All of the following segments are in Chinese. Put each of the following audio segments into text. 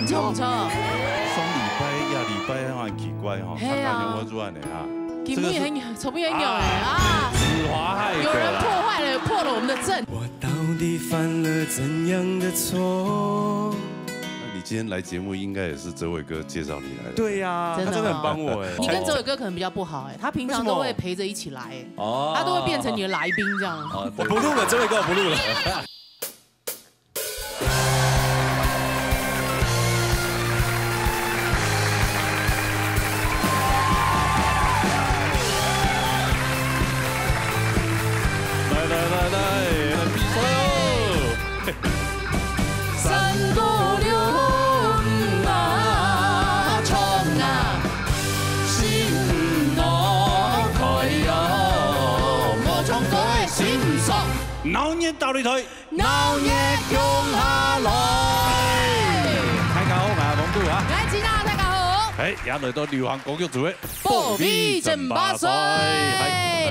错不错。双礼拜、亚礼拜很奇怪哈，看看有没有乱的啊。金木也很有，丑木也很有哎啊！子华害的，有人破了我们的阵。我到底犯了怎样的错？你今天来节目应该也是哲伟哥介绍你来的。对呀，他真的很帮我哎。你跟哲伟哥可能比较不好哎，他平常都会陪着一起来哎，他都会变成你的来宾这样。我不录了，哲伟哥我不录了。老年倒你腿，老年向下来。大家好，我係黃都啊。來，今仔大家好。哎，也來到流行歌曲組嘅保庇正八歲，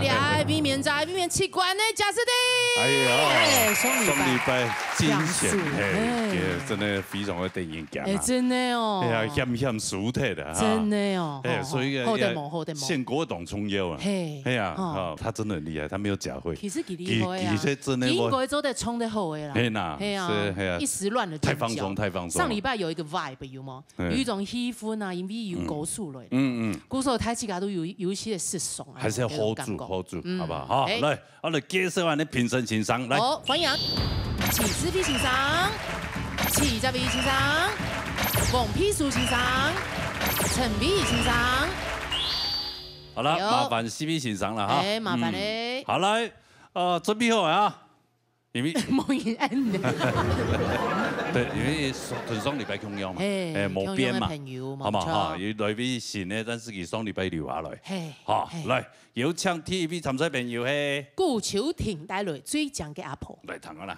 兩避免在避免器官的假設的。哎呀，雙禮拜驚險，哎，真的非常的電影獎。哎，真的哦。哎呀，險輸脫的哈。真的哦。哎，所以後代夢，獻國董重要啊。嘿，哎呀，他真的很厲害，他沒有假會。其實幾厲害啊。其實真的。英國做得衝得好的啦。嘿呐，嘿啊，一時亂了陣腳。太放鬆，太放鬆。上禮拜有一個 vibe 有冇？有一種氣氛啊，因為有高速類。高速睇起來都有一些失爽啊。還是要 hold 住，好不好？好，來，我哋介紹完你評審欣賞，來。好，歡迎起司批欣賞，起家 V 欣賞，鳳批酥欣賞，陳批欣賞。好了，麻煩 CP 欣賞了哈。哎，麻煩嘞。好來，準備好啊。因為冇人按的。對，因為雙禮拜共用嘛，冇變嘛，好嘛哈，要來俾新呢，但是佢雙禮拜留下來。好，來有請 TVB 參賽朋友係顧秋婷帶來最強嘅阿婆。來談啦。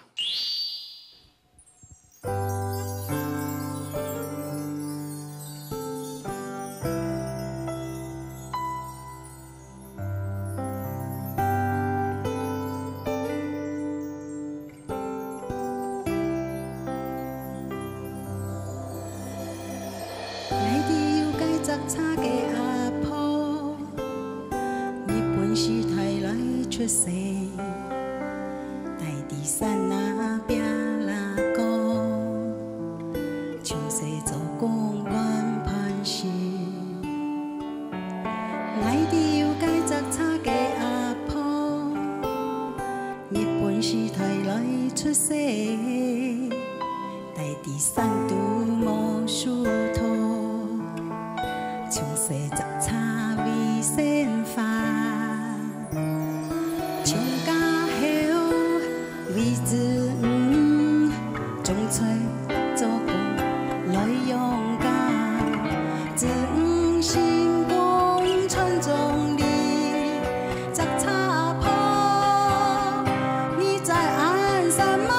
差嘅阿婆，日本時代來出世，大地山那邊那個，從細做公關判事，愛啲要解則差嘅阿婆，日本時代來出世，大地山都冇樹頭。從細就差為先發，全家後為子種菜做工來勇敢，子心公傳中里，則差婆你在安什麼？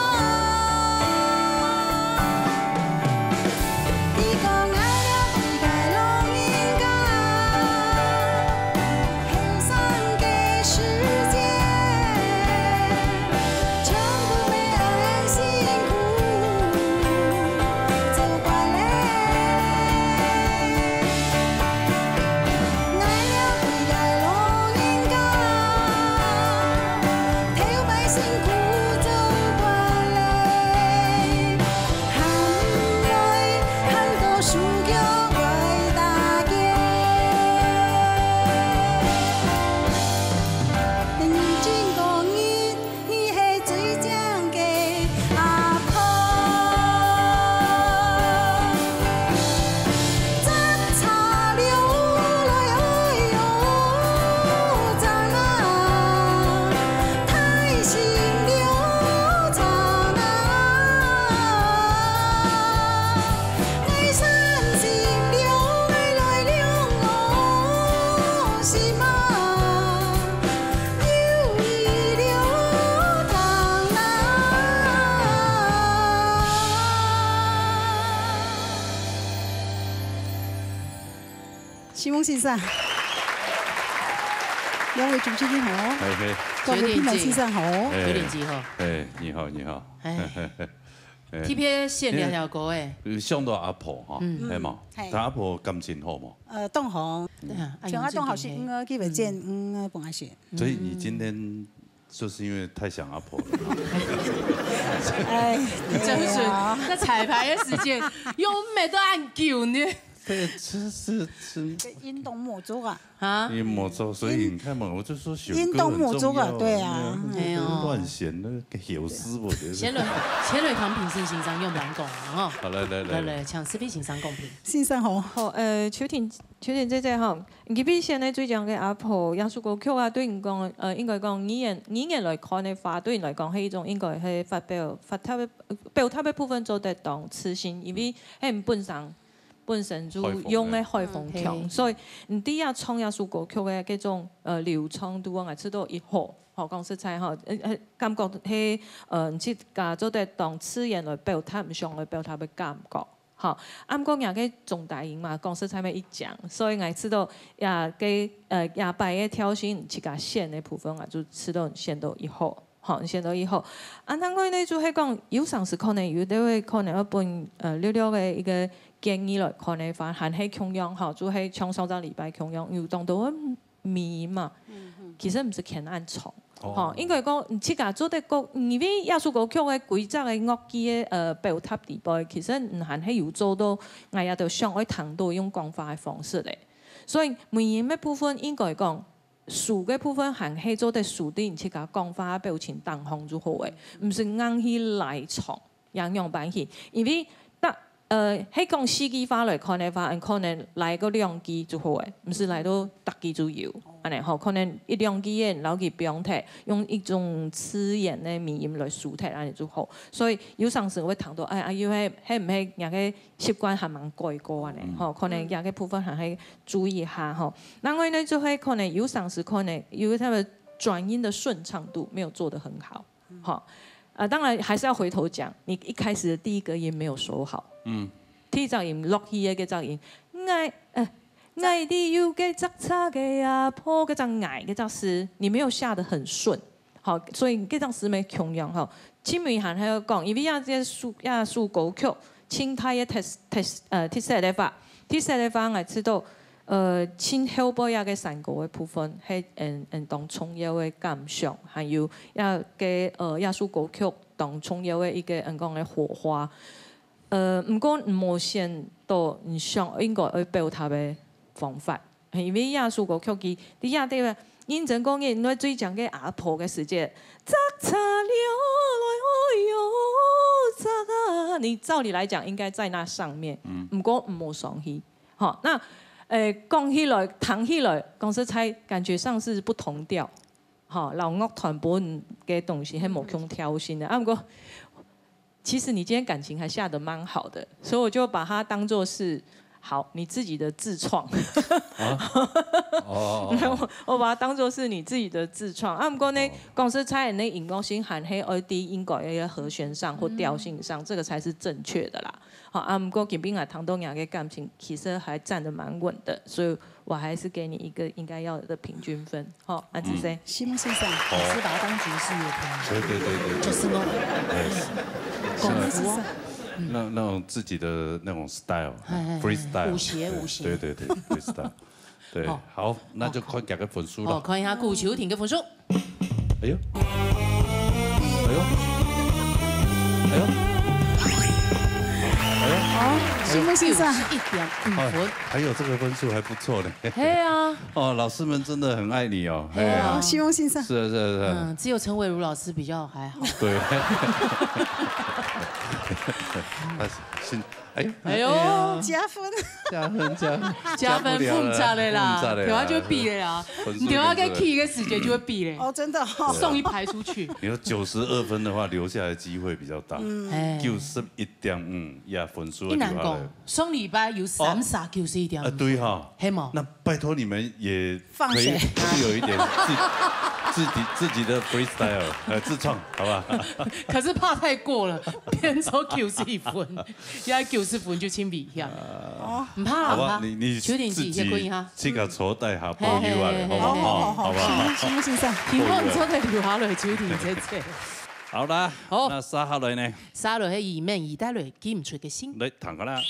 西蒙先生，兩位主持人好，各位聽眾先生好，有點急好，哎，你好，你好， TP 线条条高诶，上到阿婆哈，系嘛？但阿婆感情好嘛？冻红，像阿冻好是基本见本来是。所以你今天就是因为太想阿婆了。哎，真是那彩排的时间，用没得按球呢。对，是阴动莫足啊！啊，阴莫足，所以你看嘛，我就说选歌很重要。对啊，没有乱选那个有诗，我觉得。前蕊堂评审欣赏用难讲啊！好来，请四位欣赏公平。欣賞好。好，秋婷姐姐吼，佢比先咧最講嘅阿婆耶穌歌曲啊，對人講應該講語言來看嘅話，對人來講係一種應該係發表嘅部分做得當詞性，因為係本身就用嘅海風強，所以唔啲啊唱耶穌歌曲嘅嗰種流暢度啊，我知道一好。好講實在吼，感覺係唔知家做得當詞言來表達，唔想來表達嘅感覺。好，啱講也嘅重大型嘛，講實在咪一講，所以我知道也嘅也擺嘅挑選自家線嘅部分啊，就知道線到以後，好線到以後。啊，但我呢就係講有時是可能有啲會可能一本略嘅一個建議來看嘅話，還係強樣，好，就係唱上個禮拜強樣，有當到迷嘛，其實唔是偏暗唱。吼，應該講，自家做得個，因為耶穌歌曲嘅規則嘅樂器嘅表達地步，其實唔係係有做到，我也就想愛談到用講法嘅方式嚟。所以每一個部分應該講，數嘅部分係係做得數啲，自家講法表情當行就好嘅，唔是硬去來唱，樣樣辦去，因為喺講四句話來看嘅話，可能來個兩句就好誒，唔是來到特句就要，安尼吼，可能一兩句嘅老句不用睇，用一種詞言嘅語音來抒睇，安尼就好。所以有時時會談到，阿要係唔係人嘅習慣係蠻改過安尼，吼，可能人嘅部分係喺注意下吼。另外呢，就係可能有時可能因為他們轉音的順暢度沒有做得很好，好。當然還是要回頭講，你一開始的第一個音沒有收好。第一個音落去嘅嗰個音，愛你有個雜叉嘅阿婆嗰個愛嗰個詞，你沒有下得很順，好，所以嗰個詞咪強樣吼。前面還喺度講，因為亞數歌曲，清太嘅特色嘅話我知道，清後背嘅三個嘅部分係當重要嘅感想，還有亞數歌曲當重要嘅一個講嘅火花。唔過唔冇先到唔想應該去表達嘅方法，因為亞數歌曲佢啲亞啲話，認真講嘅，我最講嘅阿婆嘅時節，雜茶流來哦喲，你照理來講應該在那上面，唔過唔冇上去，好，那講起來彈起來，講實在感覺上是不同調，好，老樂團本嘅東西係冇咁挑釁的，唔過。其實你今天感情還下得蠻好的，所以我就把它當作是好你自己的自創。我把它當作是你自己的自創。不過呢，講實在呢，音樂性含喺二 D 音軌嘅和弦上或調性上，這個才是正確的啦。好，不過吉賓啊、唐東陽嘅感情其實還站得蠻穩的，所以我還是給你一個應該要的平均分。好，安子生，西蒙先生，我是把它當爵士樂聽，對，就是咯，功夫啊，那種自己的那種 style，freestyle， 舞鞋，對 freestyle， 對，好，那就看幾個分數啦。看一下顧秋婷嘅分數。哎呦！好，西蒙先生1.5分，还有這個分數還不錯呢。係啊，哦，老師們真的很愛你哦。係啊，西蒙先生。是。只有陳偉如老師比較還好。對。哎呦，加分複雜的啦，等下就會比的啦，你等下跟 key 嘅時間就會比嘞。哦，真的，送一排出去。你有92分的話，留下來機會比較大。91.5呀，分數。一難講，上禮拜有91.5。對哈。係嗎？那拜託你們也可以有一點自己的 freestyle， 自創，好吧？可是怕太過了，變成91分，因為90分就輕比一下。唔怕啦，唔怕。你秋婷自己可以哈。這個坐帶下朋友啊，好不好？好吧。西蒙先生，希望坐帶留下來，秋婷姐姐。好啦，好，那撒下来呢？撒落去意面，意带落记唔出嘅心。来，弹个啦。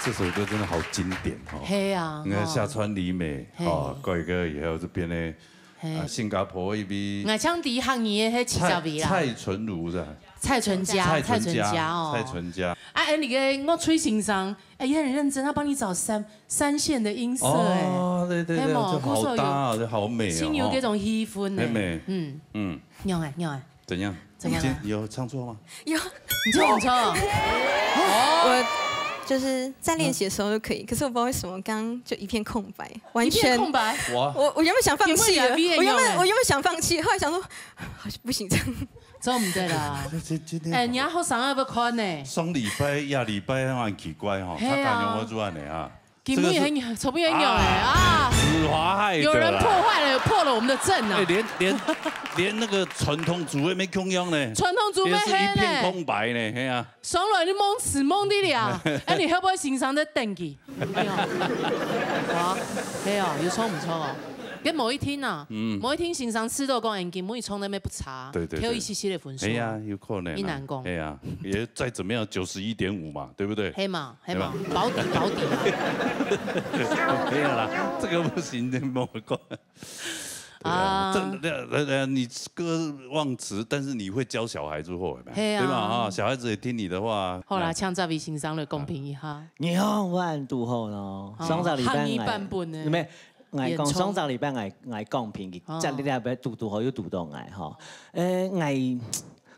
这首歌真的好经典哈！嘿啊，你看夏川里美哦，过一个以后这边呢，新加坡一位，我唱第一行业迄70位啦，蔡纯如是吧？蔡淳佳哦，蔡淳佳。哎，你给我吹欣赏，哎，也很认真，他帮你找三线的音色，哎，哦，对对对，就好搭啊，就好美哦，心有这种气氛呢，美，鸟哎，怎样？怎样？有唱错吗？有，你唱错？我就是在练习的时候就可以，可是我不知道为什么刚刚就一片空白，完全空白。我原本想放弃了，我原本想放弃，后来想说，好像不行这样。做唔对啦。哎，你要好上要不看呢？双礼拜、亚礼拜很奇怪哈，他感觉我做安尼啊。根本很丑不很有哎啊！子华害的，有人破了我们的阵啊！连那个传统组也没供用呢，传统组没黑呢，一片空白呢，嘿啊！爽了你懵死懵的了，哎，你会不会欣赏的等级？没有，啊，没有，有错唔错哦？跟某一天呐，某一天欣赏吃豆公演技，某一冲那边不差，对，有一些的分数。哎呀，有可能。一难讲。哎呀，也再怎么样91.5嘛，对不对？黑马，保底。没有啦，这个不行，这莫讲。啊，你歌忘词，但是你会教小孩子会呗，对吧？啊，小孩子也听你的话。后来唱这位欣赏了公平一下。你好，我按杜后咯，双十礼拜呢。我讲双十禮拜我講片嘅，即係你哋係咪讀好要讀到我嗬？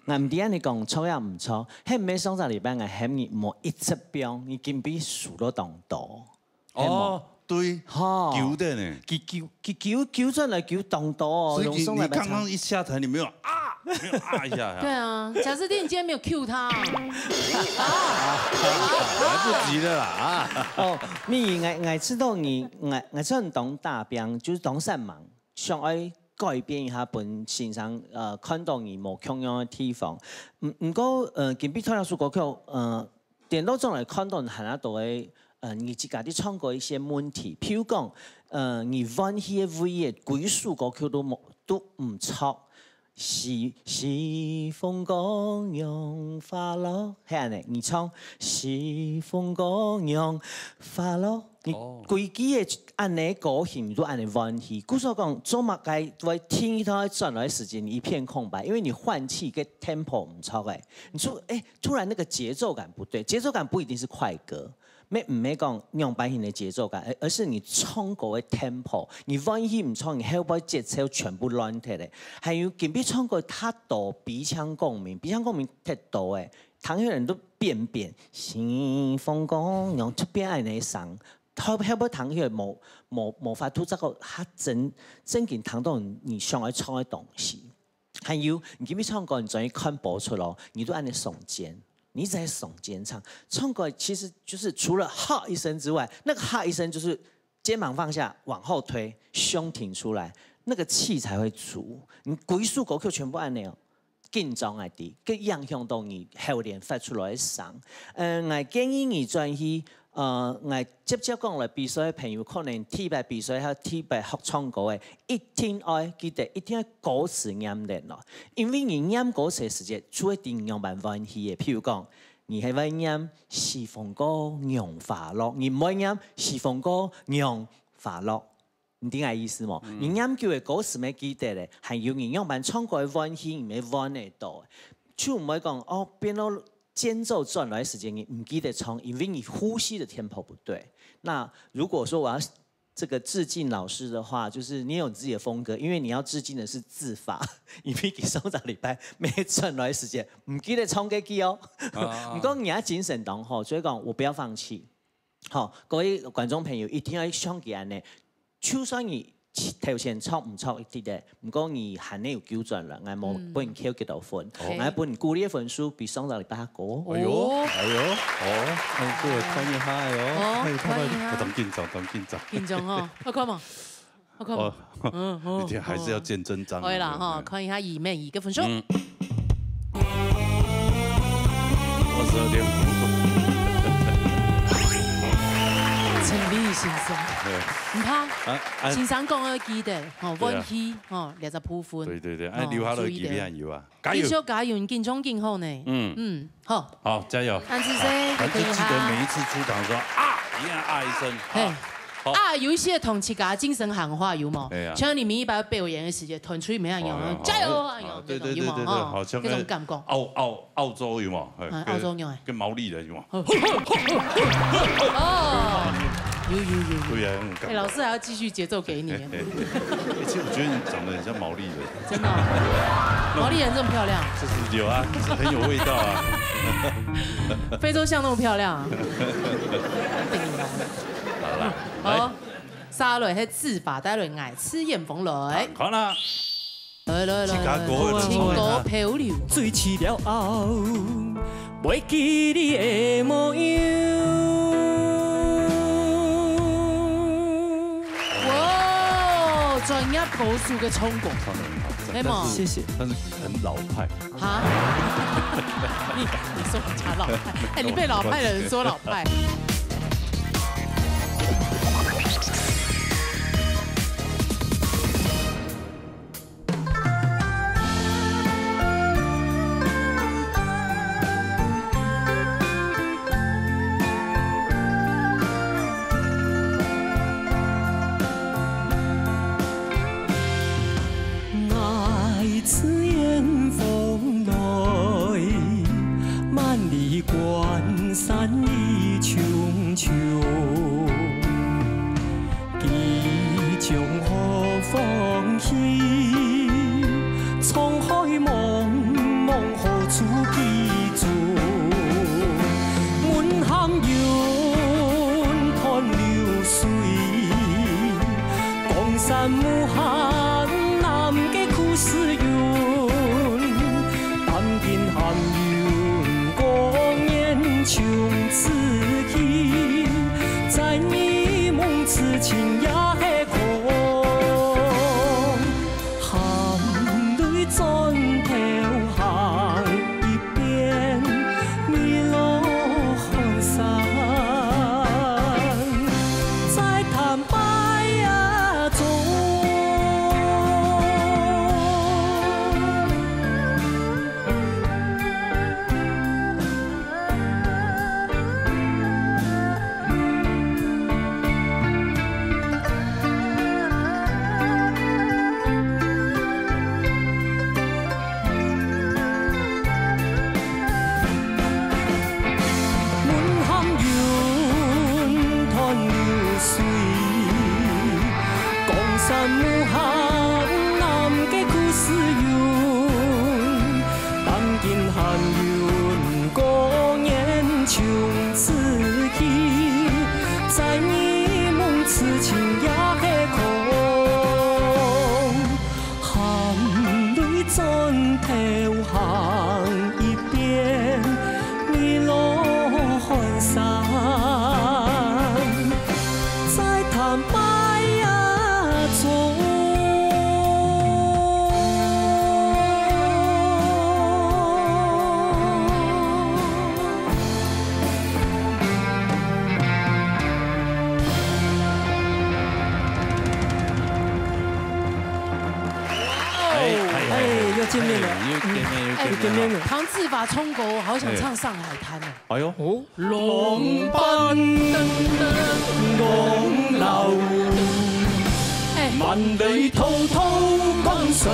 我唔知你講錯又唔錯，係咪雙十禮拜我係你冇一隻標，你見比數都當多。哦，對，球的呢，球出來球當多哦。所以你剛剛一下台，你沒有啊？沒有啊一下。對啊，賈斯汀，你今天沒有 cue 他。來不及了啦啊！哦，我知道我真懂大兵，就是懂善忙，想要改變一下本身上看到你冇強樣嘅地方。唔過近比退休歌曲電腦中嚟看到很多嘅你自家啲創過一些問題，譬如講，你溫馨嘅位嘅幾首歌曲都唔錯。是風光讓花落，係安尼，你唱是風光讓花落，你規支嘅安尼歌型都安尼溫馨。故所講，做乜該為聽一套轉來時間一片空白，因為你換氣跟 tempo 唔錯嘅，你說突然那個節奏感不對，節奏感不一定是快歌。唔係講用擺型的節奏感，而是你唱歌的 tempo， 你萬一唔唱，你後邊節奏全部亂掉咧。還有近比唱歌太多鼻腔共鳴，鼻腔共鳴太多誒，唐有人都變，新風光用出邊安尼上，後邊唐有無法突這個較真正唐到你想要唱的東西。還有你近比唱歌，你終於看播出咯，你都安尼聳肩。你在聳肩唱歌其實就是除了哈一聲之外，那個哈一聲就是肩膀放下，往後推，胸挺出來，那個氣才會足。你幾首歌曲全部按呢，緊張來啲，跟影響到你後面發出來的聲。我建議你轉去，我接講來比賽嘅朋友，可能體白比賽，還有體白學唱歌嘅，一定要記得，一定要歌詞念得咯。因為你念歌詞時間，注定用辦法去嘅。譬如講，你係會念是風歌讓花落，你唔會念是風歌讓花落，你點解意思冇？你念叫嘅歌詞咪記得咧，係要你用辦唱歌嘅溫馨，唔係溫得到。就唔會講哦變到。間奏轉來的時間，你唔記得唱，因為你呼吸的 tempo 不對。那如果說我要這個致敬老師的話，就是你有自己的風格，因為你要致敬的是字法，因為佢上個禮拜沒轉來的時間，唔記得唱幾句哦。唔講你要精神當好，所以講我不要放棄。好，各位觀眾朋友一定要想起來呢，就算你頭先唱唔錯一啲嘅，唔過你係你有糾正啦，我冇幫你扣幾多分，我幫你鼓勵分數比上個禮拜高。哎呦，各位歡迎下喲，我咁緊張，緊張哦，我看嘛，一定還是要見真章。可以啦，哈，看一下2面2個分數。22.5。陳立先生，唔怕，先生講嘅記得，溫馨，20鋪分。對，按留下來幾邊有啊？加油！繼續加油，緊衝緊好呢。好。好，加油！安志生，記得每一次出場說啊，一定要啊一聲。啊，有一些同自家精神喊話有冇？像你們一般表演嘅時間，團出去咩樣樣？加油啊！對，好像嗰種感覺。澳洲有冇？澳洲有。跟毛利人有冇？有。對呀，老師還要繼續節奏給你。其實我覺得你長得很像毛利人。真的？毛利人這麼漂亮？有啊，很有味道啊。非洲象那麼漂亮啊？好，沙雷係字法帶來愛痴艷風來。好啦，來，情歌漂流，醉起了後，袂記你的模樣。哇，專業高手嘅唱歌，係嘛？謝謝。但是很老派。哈？你說人家老派？你被老派的人說老派。山木行南嘅故事云，南京汉云过年穷自己，在你梦此情也系空，含泪转头行一遍，你落寒山，在他麦芽中。又见面了，又见面了。唐志法冲狗，我好想唱《上海滩》哦。哎呦，哦，浪奔浪流，萬里滔滔江水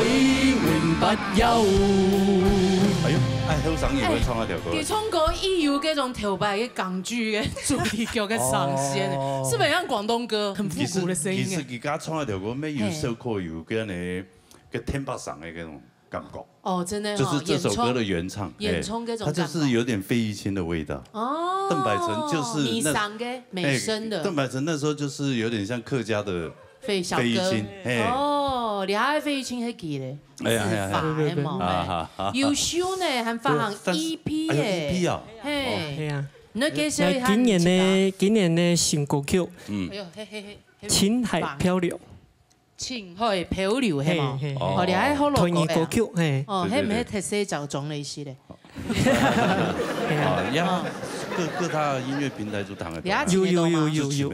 永不休。哎呦，好想要去唱一條歌。佢冲狗亦有嗰種頭白嘅港劇嘅主題曲嘅上線，是不是像廣東歌？很復古嘅聲音。其實而家唱一條歌，咩要收過有嗰啲嘅天北上嘅嗰種感覺。哦，真的，就是這首歌的原唱，演衝嗰種，它就是有點費玉清的味道。哦，鄧百成就是迷上嘅美聲的。鄧百成那時候就是有點像客家的費玉清。哦，你還費玉清係記咧？自發係嘛？優秀呢，還發行 EP 嘅。EP 啊，係啊。你介紹一下。今年的新歌曲，青海漂流。青海漂流係嘛？哦，你喺好落歌嘅。哦，係唔係特色就種類似咧？哦，各大音樂平台都彈得到。有，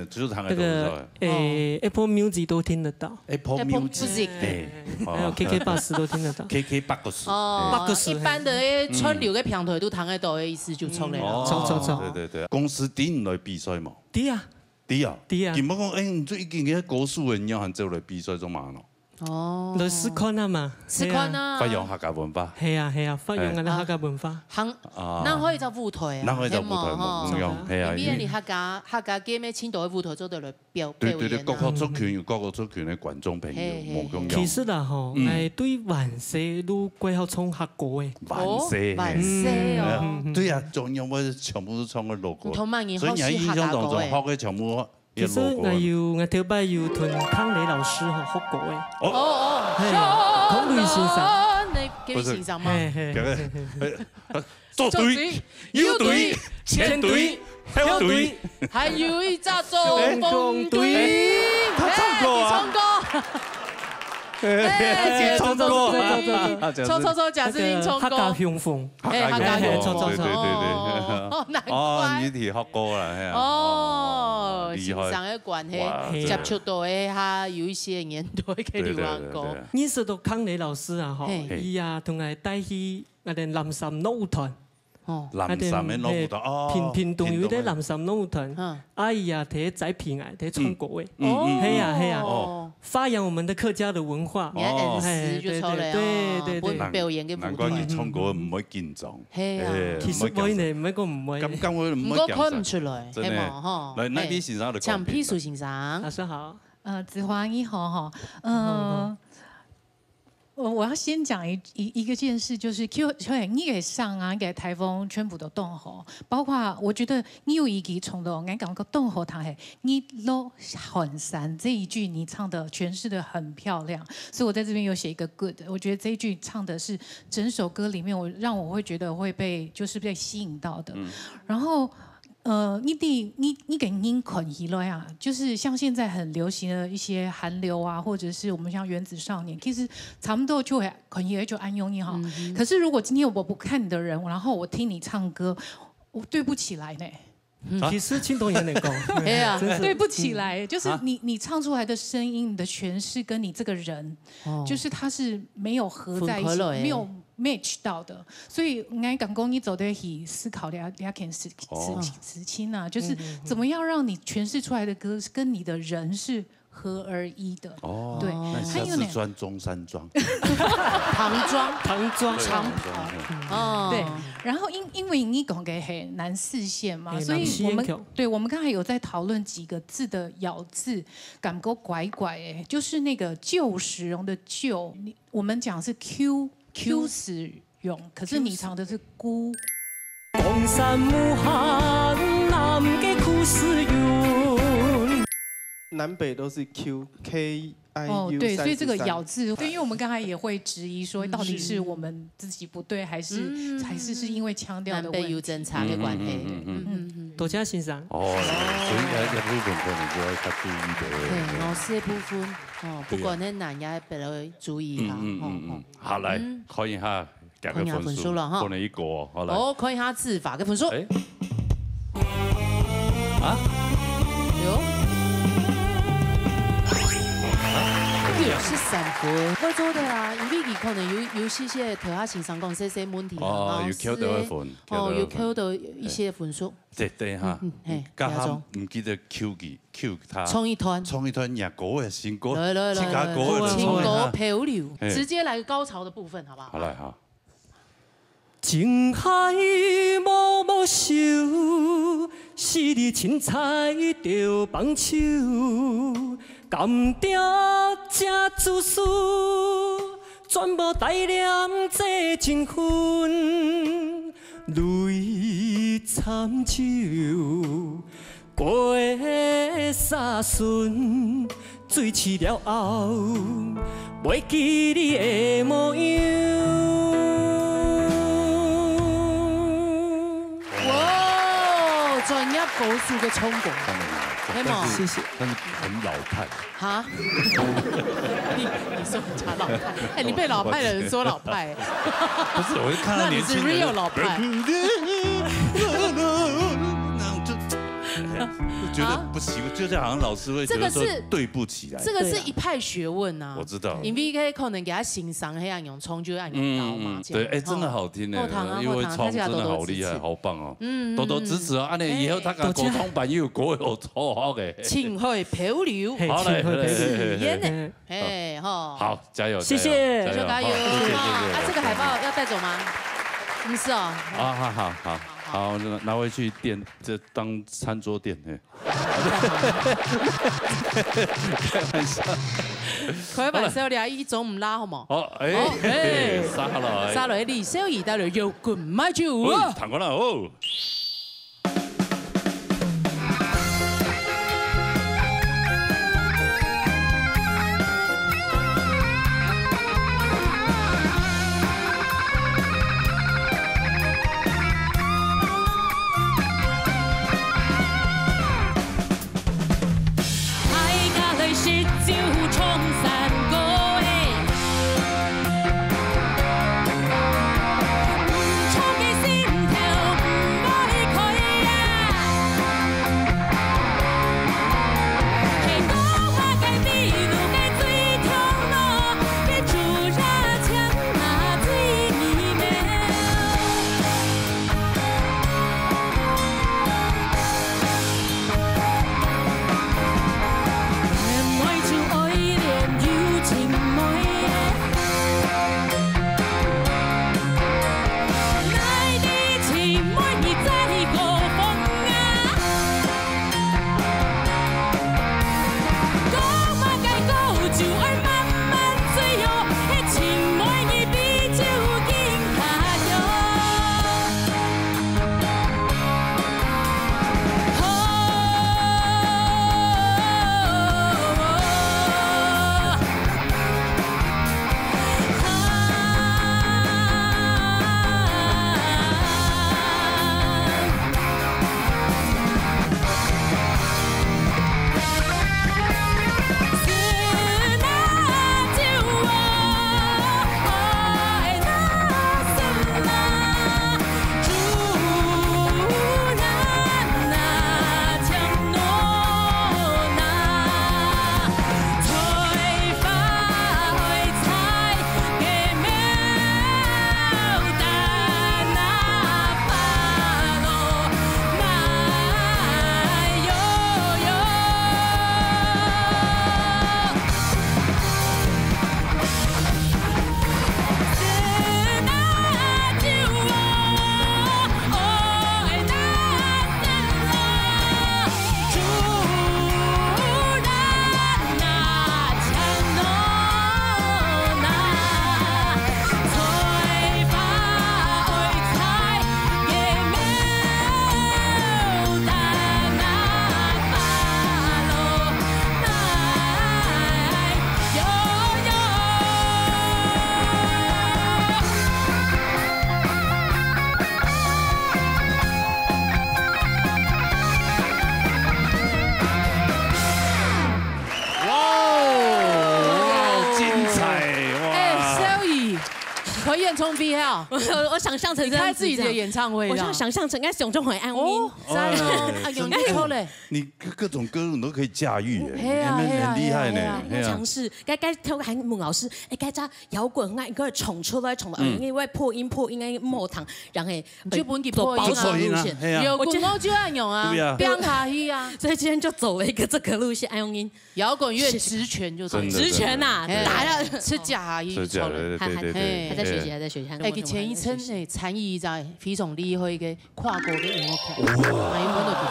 就是彈得到。那個Apple Music 都聽得到。Apple Music，還有 KKBOX 都聽得到。KKBOX。哦，一般的串流嘅平台都彈得到嘅意思就出嚟啦。走。對。公司點來比賽嘛？啲啊。啲啊，見冇講，你最近嘅歌手嘅人行走嚟比賽中嘛咯。哦，嚟試看啊嘛，試看啊，發揚客家文化。係啊，發揚我哋客家文化。咱可以就舞台啊，咱可以就舞台冇咁樣，係啊。因為你客家嘅咩青島嘅舞台做到嚟表演。對，各個族群有各個族群嘅觀眾朋友冇咁樣。其實啦，吼，係對萬世都歸好唱客歌嘅。萬世哦。對啊，仲有我全部都唱個老歌。所以你喺印象當中學嘅全部。其實我頭擺要同康磊老師學過嘅。康磊先生，你叫先生嗎？作對、腰對、前對、後對，還有一隻中風對。他唱過啊！唱過，賈志英唱過。客家雄風，客家雄風，對。哦，難怪。哦，你哋學過啦，係啊。哦，欣賞嘅關係，接觸到嘅下有一些年代嘅流行歌。認識到康磊老師啊，嗬，伊啊同我帶去我哋南山舞團。南山嘅舞團，哦，屏東有啲南山舞團，阿姨啊，睇在平愛，睇唱歌嘅，係啊，發揚我們的客家的文化。對，表演嘅舞台。難怪佢唱歌唔可以見狀。係啊，其實唔係唔係個唔係。咁會唔可以看唔出來，係嘛？來，那邊先生嚟。蔣丕淑先生，老師好。子華你好哈，我要先講一個件事，就是你給上啊，給台風全部都動好，包括我覺得你有一句唱的，我感覺動好，它係你落寒山這一句，你唱的詮釋的很漂亮，所以我在這邊有寫一個 good， 我覺得這一句唱的是整首歌裡面讓我會覺得會被吸引到的，然後。你給您捆起來啊，就是像現在很流行的一些韓流啊，或者是我們像原子少年，其實差不多就會捆起來就安用你好。可是如果今天我不看你的人，然後我聽你唱歌，我對不起來呢。其實青東也能夠，係啊，對不起來，就是你唱出來的聲音，你的詮釋跟你這個人，就是他是沒有合在一起，沒有。match 到的，所以我感覺你走得起思考兩件事情啊，就是怎麼樣讓你詮釋出來的歌跟你的人是合而一的。哦，对，那下次钻中山装，唐装，长哦，对。然后因为你讲的很南四线嘛，所以我们刚才有在讨论几个字的咬字，感觉怪怪哎，就是那个旧时容的旧，我们讲是 Q 使用，可是你唱的是孤。江山无限，南嘅苦使用。南北都是 K I U。哦，对，所以这个咬字，对，因为我们刚才也会质疑说，到底是我们自己不对，还是因为腔调的问题？南北有侦查的关系。多加欣赏。哦，所以喺日本可能就要較注意的。對，老師的部分，哦，不管喺南也別來注意下。好，來看一下。改个分数了哈，不能一个好来。哦，看一下字法跟分数。哎，有是3分，我做的啊，因為佢可能有些頭下情商講些問題哦，有扣到一分，哦，有扣到一些分數。對哈，加下唔記得 Q 他，衝一團日歌嘅新歌，來，情歌漂流，直接來高潮的部分，好不好？好來哈。情海默默守，是你凊彩着放手，甘定这自私，全部带念做情分，泪惨酒，过沙顺，醉痴了后，袂记你的模样。專業高速嘅衝過，係嘛？謝謝。但是很老派。哈？你說人家老派？哎，你被老派的人說老派。不是，我就看到年輕人。那你是 real 老派。覺得不習慣，就像好像老師會覺得說對不起來。這個是一派學問啊。我知道。因為可能給他欣賞，那樣用衝就要用刀嘛。對，哎，真的好聽呢，因為衝真的好厲害，好棒哦。多多支持啊！安尼以後他個溝通版又國有好好嘅。情海漂流，好嘞，演呢，哎吼。好，加油！謝謝，加油！啊，這個海報要帶走嗎？不是哦。好，拿回去店，这当餐桌店。开玩笑。開玩笑，你一種唔拉好冇？好，哎，沙來，李小儀帶來搖滾買酒。彈過啦，哦。衝嘅心跳唔愛变冲 V 哈，我想象成开自己的演唱会，我想象成应该是用这种安音，赞哦，啊，用你好嘞，你各种歌你都可以驾驭哎，很厉害呢，尝试，该跳个韩文老师，哎，该加摇滚啊，一个冲出来冲到，因为破音哎莫糖，然后就本给破走保守路线，摇滚我就爱用啊，变下去啊，所以今天就走了一个这个路线，爱用音，摇滚乐直拳就是直拳呐，打下吃假一吃假的，对，还在学习，还在学习。哎，佢前一称誒參與在非常厲害嘅跨國嘅音樂劇，係揾到地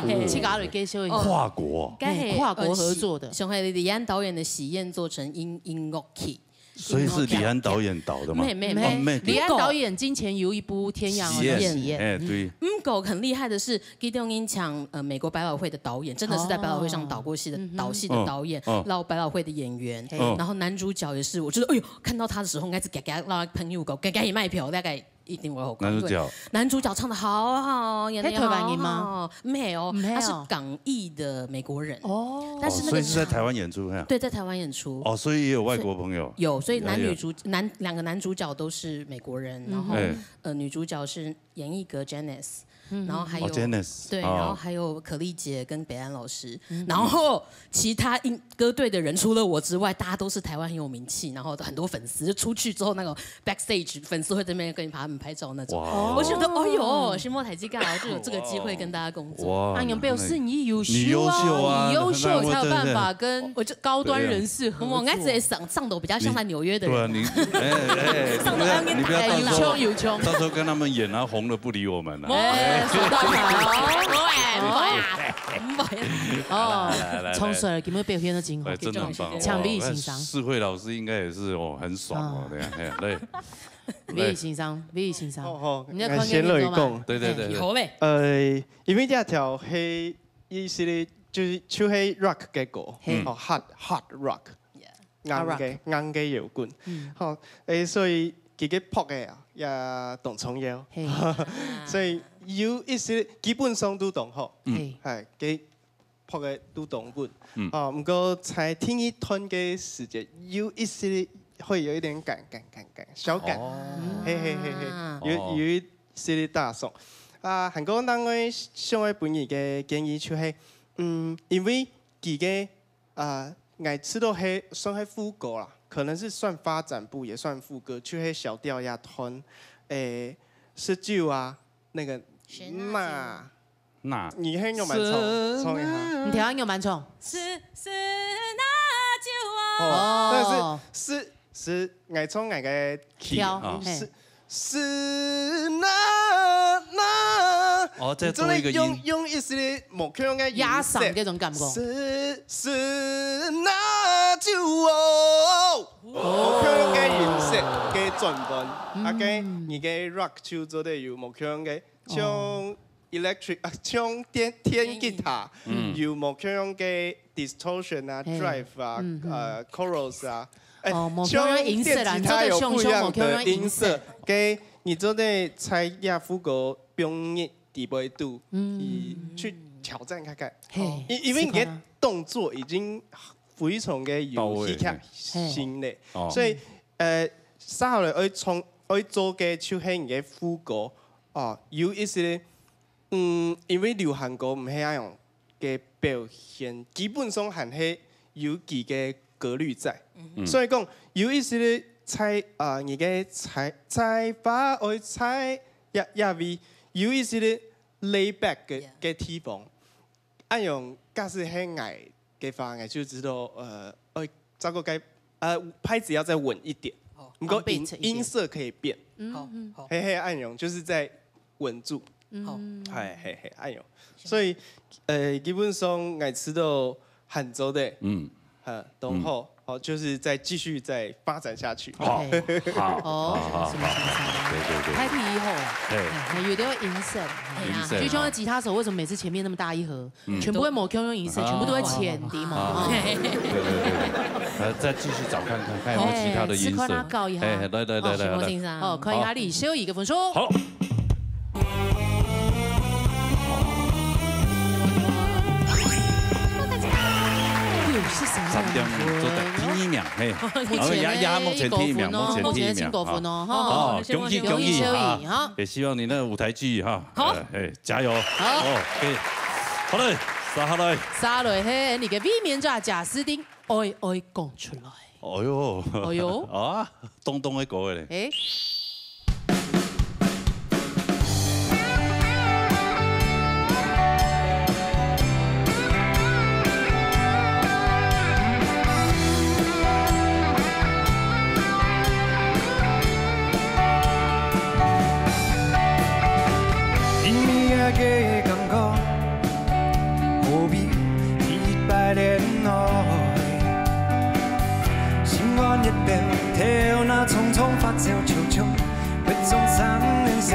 方，去搞嚟介紹一下。跨國，跨國合作的，上海李安導演的喜宴做成音樂劇。所以是李安導演導的嗎？沒，李安導演之前有一部《天陽喜宴》，哎對。狗很厲害的是，基甸英搶美國百老匯的導演，真的是在百老匯上導過戲的導戲的導演，撈百老匯的演員，然後男主角也是，我覺得哎呦，看到他的時候，應該是給讓朋友狗，給也賣票，大概。一定會好看。男主角唱得好好，演得也好好。沒有，他是港裔的美國人。哦，但是那個所以是在台灣演出，對，在台灣演出。哦，所以也有外國朋友。有，所以兩個男主角都是美國人，然後女主角是嚴藝格 Janice。然後還有對，然後還有可麗姐跟北安老師，然後其他歌隊的人除了我之外，大家都是台灣很有名氣，然後很多粉絲，就出去之後那個 backstage 粉絲會在那邊跟你把他們拍照那種。我覺得哎呦，新莫台基幹，就有這個機會跟大家工作。安永表示你優秀啊，你優秀才有辦法跟高端人士合作。我應該直接上頭比較像在紐約的人。對啊，你上頭要你不要有窮，到時候跟他們演啊，紅了不理我們啊。收到哦，冲水了，有没有表现的真好？真的很棒，抢必欣赏。世慧老師應該也是哦，很爽哦，這樣，對。必欣賞，必欣賞。好，你先來講。對。好嘞。因為這條係意思咧，就是就係 rock 嘅歌，哦 hard rock， 硬嘅搖滾。好，所以佢嘅 pop 嘅也動重要，所以。有一些基本上都同好，係幾撲嘅都同本。哦，不過在聽一段嘅時間，有一些會有一點小感，有一些大爽。韓國人我上一本日嘅建議就係，因為佢嘅愛知道係算係副歌啦，可能是算發展部，也算副歌，就係小調呀團，19啊，那個。那你很有蠻衝一下，你調有蠻衝。是那酒啊，但是愛衝愛嘅調，是那。哦，再多一個音。用一些木腔嘅壓嗓嗰種感覺。是那酒哦，木腔嘅音色嘅轉換，啊嘅而嘅 rock 就做得有木腔嘅。像 electric 像電吉他，有木腔嘅 distortion 啊、drive 啊、chorus 啊，像電吉他有不一樣的音色。嘅你做得在亞副歌表演底背度，去挑戰看看。因為你嘅動作已經非常嘅有戲劇性咧，所以稍後嚟愛做嘅就係你嘅副歌。哦，有一些因為流行歌唔係一樣嘅表現，基本上係係有幾個格律在，所以講有一些采你嘅采花愛采也為有一些 lay back 嘅地方，按樣假使係矮嘅話，我就知道這個該拍子要再穩一點，不過音色可以變，嘿按樣就是在。穩住，係哎呦，所以基本上我知道杭州的，都好，就是再繼續再發展下去。好，什麼對，開闢以後，有的要音色，就像吉他手為什麼每次前面那麼大一盒，全部會抹 Q 用音色，全部都會淺的嘛。對，再繼續找看看，看有冇其他的音色。來，哦，看壓力，修一個分數。好。64 3點做得第1名，嘿，目前第1名，目前進過分哦，哈，恭喜哈，也希望你那舞台劇哈，好，加油，好，好嘞，沙雷，嘿，你嘅 V 面就係賈斯汀，愛講出來，哎呦，啊，東東一個嘅咧。嘅感覺，何必鐵敗戀愛？心肝一表，跳那匆匆發酵悄悄，不總3年前，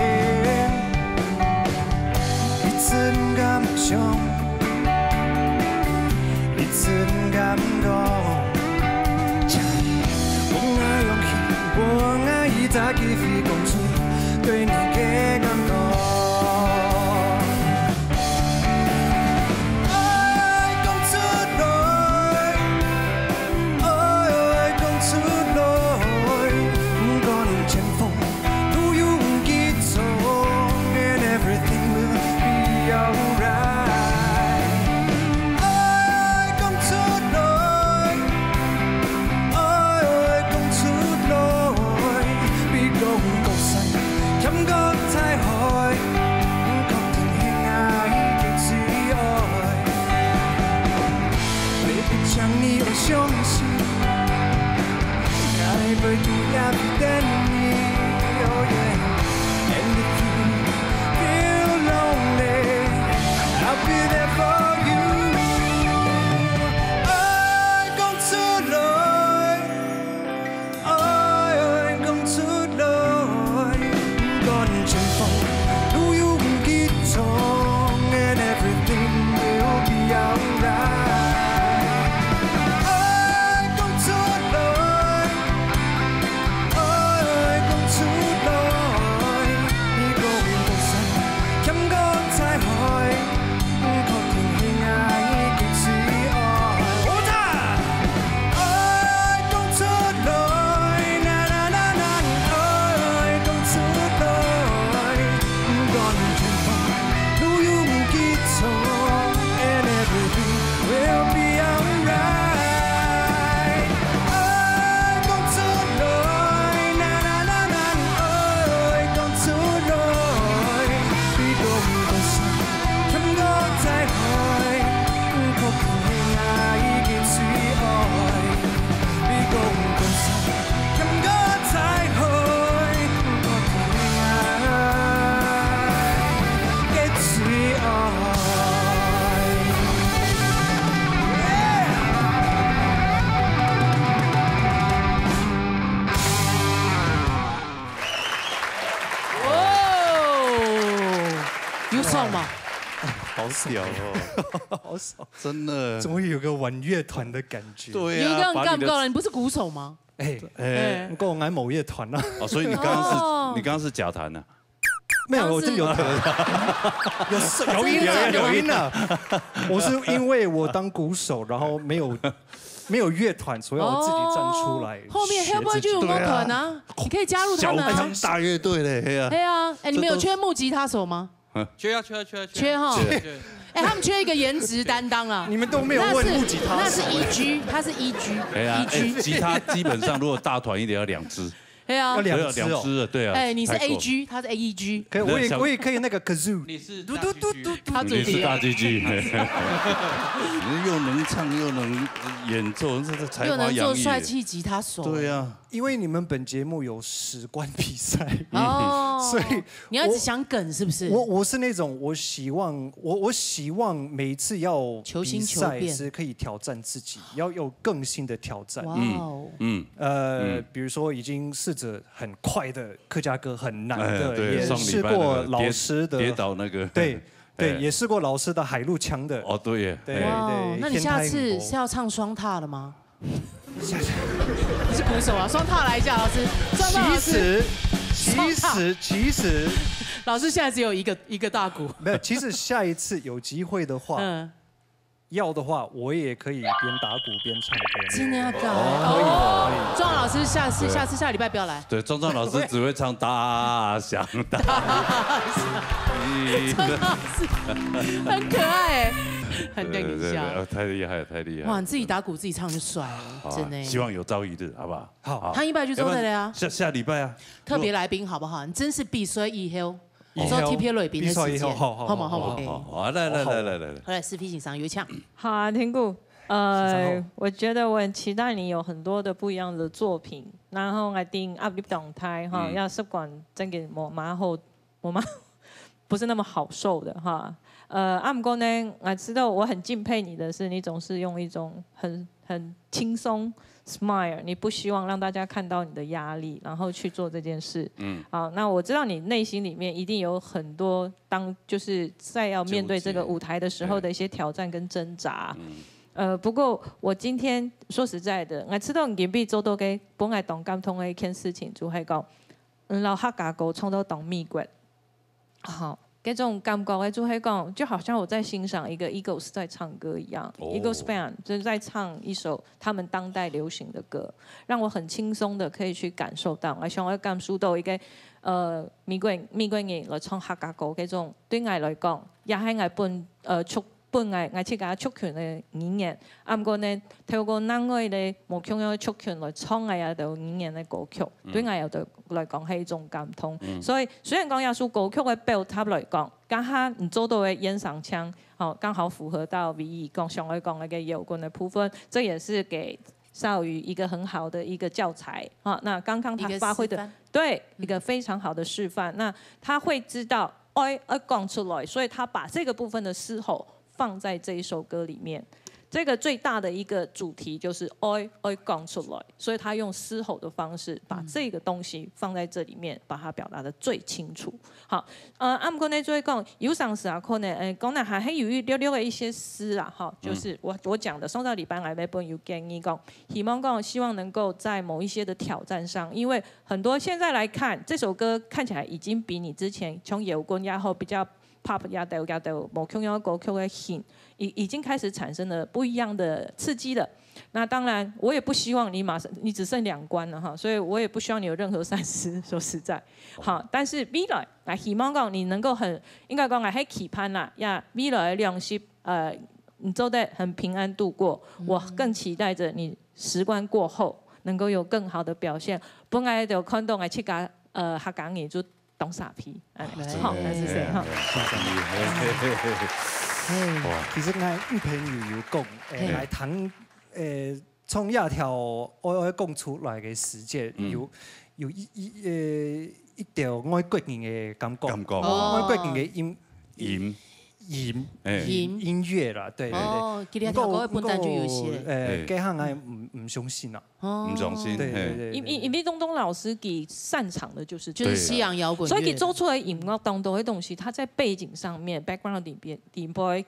彼此唔敢想，彼此唔敢講，我愛勇氣，我愛一扎肌膚共處，對你嘅感覺。相信，愛會獨家等你。Oh yeah, and if you feel lonely, I'll be there for you. 愛講出來，愛講出來，趕前方，路永結束 ，and everything will be alright. 好屌哦，好爽，真的，终于有个玩乐团的感觉。对呀，有个感觉，你不是鼓手吗？不过我爱某乐团啊。哦，所以你刚刚是假弹啊？没有，我是有有音啊。我是因为我当鼓手，然后没有乐团，所以我自己站出来。后面 Hellboy 就有乐团啊，你可以加入他们啊。大乐队嘞，对啊，哎，你们有缺木吉他手吗？缺哈！哎，他们缺一个颜值担当啊！你们都没有问木吉他，那是EG，他是 EG。哎呀，吉他基本上如果大团一点要2支。对啊，要2支对啊。哎，你是 AG， 他是 AEG。可以，我也可以那个 kazoo。你是嘟嘟嘟嘟，你是大 GG。你又能唱又能演奏，这是才华洋溢。又能做帅气吉他手。对啊。因为你们本节目有10关比赛，所以你要一直想梗是不是？我是那种我希望每一次要比赛是可以挑战自己，要有更新的挑战。比如说已经试着很快的客家歌，很难的，也试过老师的跌倒那个，对，也试过老师的海陆腔的。哦，对耶，对。那你下次是要唱双踏了吗？你是鼓手啊，双踏来一下，老师。其实，老师现在只有一个大鼓。没有，其实下一次有机会的话，要的话，我也可以边打鼓边唱歌。真的假的？可以。壮老师下礼拜不要来。对，壮老师只会唱大响大响。壮老师很可爱，很对你笑。太厉害了，太厉害了！哇，你自己打鼓自己唱就帅了，真的。希望有朝一日，好不好？好。他一拜就做的了呀。下礼拜啊。特别来宾好不好？你真是必须以后。做 TP 来宾的时间，好吗？好，来，来，4批欣赏有请。好啊，天顾，我觉得我很期待你有很多的不一样的作品，然後我定 up 動態哈，要習慣真嘅我媽不是那麼好受的哈。不過呢，我知道我很敬佩你的是，你總是用一種很輕鬆 smile， 你不希望讓大家看到你的壓力，然後去做這件事。好，那我知道你內心裡面一定有很多就是在要面對這個舞台的時候的一些挑戰跟掙扎。不過我今天說實在的，我知道你必做到嘅本來當感通嘅一件事情，就係講，老客家歌唱到當秘訣。好。這種感覺就係講，就好像我在欣賞一個 Eagles 在唱歌一樣，Eagles Band 就是在唱一首他們當代流行的歌，讓我很輕鬆的可以去感受到，我想我感受到一個美國人來唱客家歌這種，對我來講，也係我本來自己族群嘅語言，不過呢，透過咱我哋無共樣嘅族群來唱嘅道語言嘅歌曲，對我又對來講係一種感通。所以雖然講有首歌曲嘅表達來講，剛下唔做到嘅演上腔，剛好符合到 V 講上來講嘅有關嘅部分，這也是給少宇一個很好的一個教材。那剛剛他發揮的對一個非常好的示範，那他會知道愛講出來，所以他把這個部分的嘶吼放在這一首歌裡面，這個最大的一個主題就是愛講出來，所以他用嘶吼的方式把這個東西放在這裡面，把它表達得最清楚。好，不過呢，就會講有上時啊，可能講呢還有溜的一些詩啊，哈，就是我講的創造禮拜我那本有建議講，希望能夠在某一些的挑戰上，因為很多現在來看這首歌看起來已經比你之前從搖滾然後比較pop 呀都冇共樣歌曲嘅型，已經開始產生了不一樣的刺激了。那當然，我也不希望你只剩2關了哈，所以我也不希望你有任何閃失。說實在，好，但是未來，希望講你能夠應該講係很期盼啦，呀，未來的20你做得很平安度過。我更期待着你10關過後能夠有更好的表現。本來就看到我去家客家語就。當傻批，好，那是誰哈？其實我吳平如有講，來談從一條愛講出來嘅世界，有一條愛國人嘅感覺，愛國人嘅音樂啦，對。哦，佢哋條歌本身就有些。這項我唔相信啦。唔相信。對。因為東東老師佢擅長的就是西洋搖滾樂，所以佢做出來音樂當中的東西，他在背景上面 background 裡邊，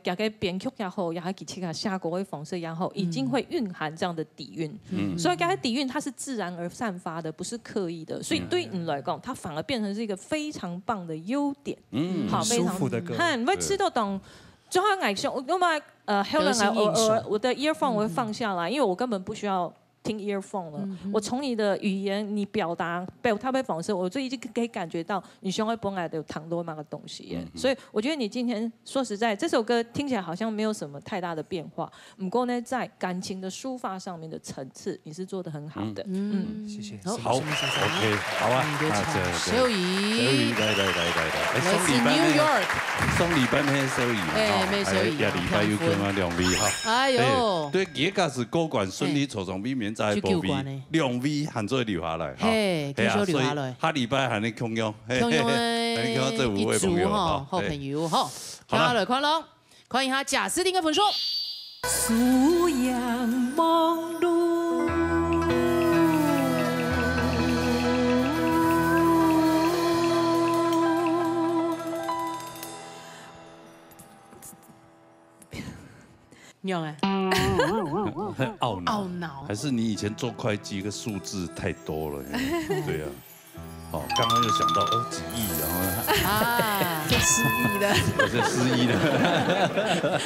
加個編曲也好，也好，其他下歌的方式也好，已經會蘊含這樣的底蘊。所以這些底蘊它是自然而散發的，不是刻意的。所以對你來講，它反而變成是一個非常棒的優點。好，非常舒服的歌。你會吃得懂。就好像後來我的 earphone 我會放下來，因為我根本不需要聽 earphone 了。我從你的語言，你表達的方式，我就已經可以感覺到你胸外本來有糖多那個東西。所以我覺得你今天說實在，這首歌聽起來好像沒有什麼太大的變化，不過呢，在感情的抒發上面的層次，你是做得很好的。謝謝。好 ，OK， 好啊。秀儀，來自 New York， 送禮拜咩秀儀？咩秀儀？下禮拜有跟我兩位哈。哎呦，對，而家是高管順利抽中避免在報位，2位含做留下來。嘿，繼續留下來。下禮拜係你共用，共用嘅一組哈，好朋友哈。接下來看咯，看一下賈斯汀嘅分數。素陽忙碌。很懊惱，還是你以前做會計個數字太多了？對啊，好，剛剛又想到幾億，然後就失憶了，我就失憶了。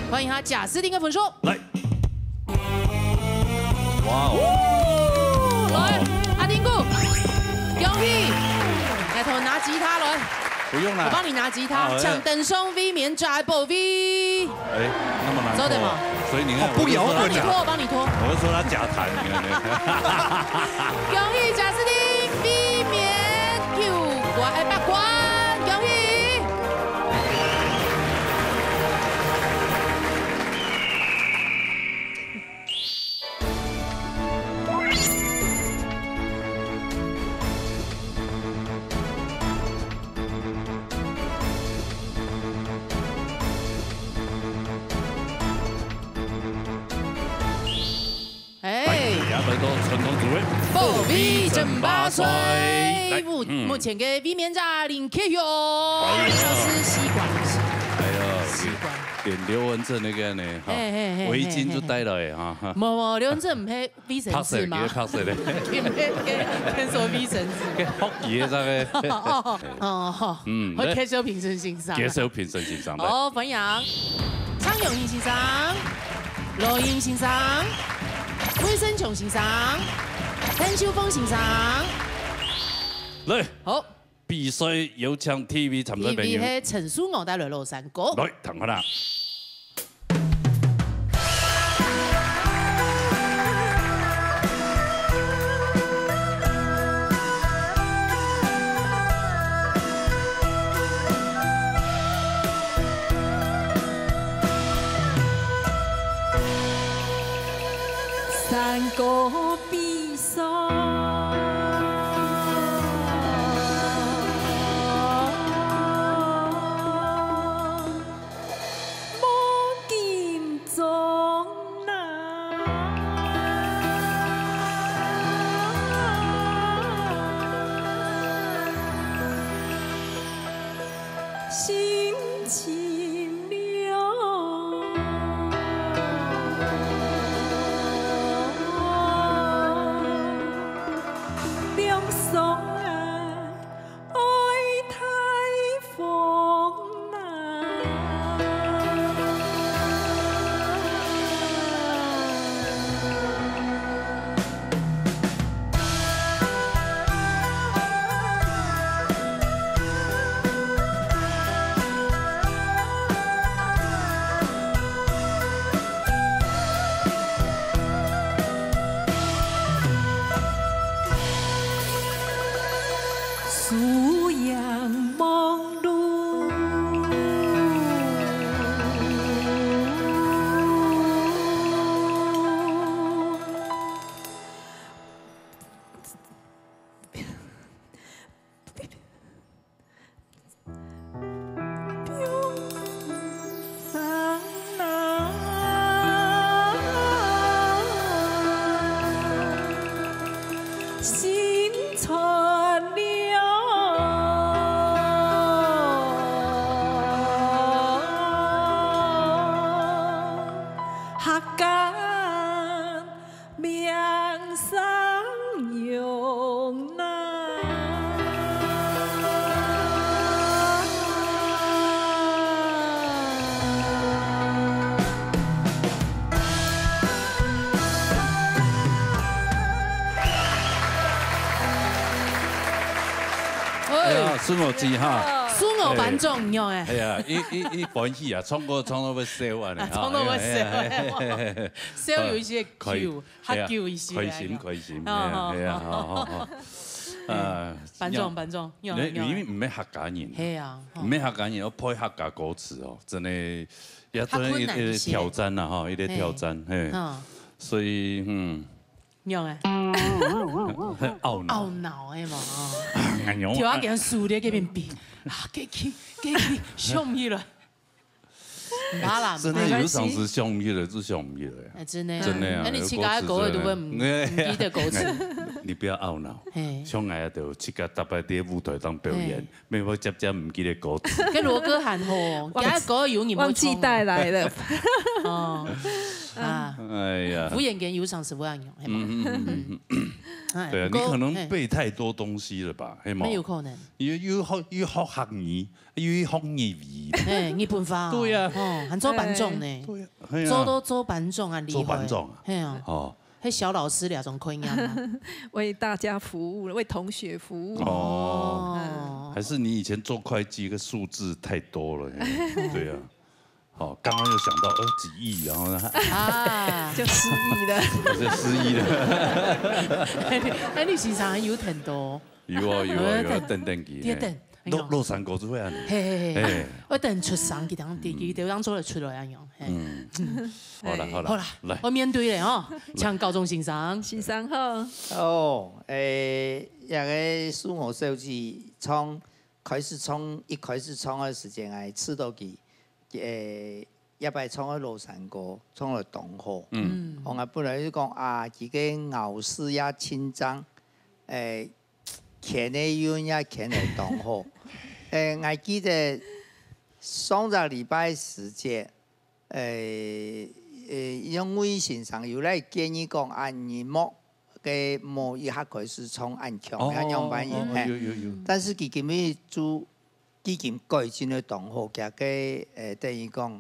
欢迎他贾斯汀的分数。来，哇哦！来，阿丁姑，恭喜！来头拿吉他来。不用了，我帮你拿吉他，唱等双 V 面摘不 V。哎，那么难走的嘛。所以你看，不摇滚啊！我帮你拖。我就说他假弹，你看。恭喜贾斯汀 V 面9冠8冠，恭喜！不 V 正八岁，目前嘅 V 面在林克勇，就是习惯，习惯。连刘文正那个呢，围巾就戴了哎哈。冇，刘文正唔係 V 神字嘛？拍攝咧，跟說 V 神字。學嘢咋嘅？哦，好，我接受評審欣賞。接受評審欣賞。好，歡迎昌永欣賞，羅英欣賞，魏生瓊欣賞。陳秋峰先生，來，好，必須有請 TV 參賽朋友。係陳書豪帶來羅山歌。來，等下啦。山歌比賽。孙我知哈，孙我蛮重要诶。係啊，依歡喜啊，唱到要笑啊，唱到要笑，笑有一些 Q， 嚇 Q 一些。開心，係啊，班長，你唔係客家人，係啊，唔係客家人，要配客家歌詞哦，真係也真係一個挑戰啊，哈，一個挑戰，係，所以樣誒，懊惱誒嘛，條阿件樹咧嗰邊變，幾上唔去了，唔怕啦，真係有上次上唔去了，就上唔去了，真的，真的啊，那你自家歌都唔記得歌詞，你不要懊惱，唱藝就自家搭喺啲舞台當表演，咩我接唔記得歌詞。跟羅哥喊吼，其他歌有你忘記帶來了。哦，啊，哎呀，敷衍跟有上是不一樣，係嘛？对啊，你可能背太多东西了吧？没有可能。要學客語，要學粵語。日本話。對啊。哦，還做班長呢。對啊。做班長啊，厲害。做班長啊。係啊。哦。迄小老師倆種可以啊。為大家服務，為同學服務。哦。還是你以前做會計，個數字太多了。對啊。哦，剛剛又想到幾億，然後呢？啊，就失憶了。就失憶了。你時常有挺多。有啊，等佢。落山歌就會啊。係。我等出山，佢當做嚟出來一樣。好啦，來，我面對咧哦，請高中先生。先生好。哦，一個數學數字一開始創嘅時間係遲到佢。一擺創喺羅山歌，創喺東河。我本來就講啊，佢嘅牛屎也清蒸，牽喺遠也牽喺東河。我記得上個禮拜時間，因為先生有來建議講按音樂嘅模一下開始創按強嘅樣板音，但是佢今日做。已經改進咗東河嘅等於講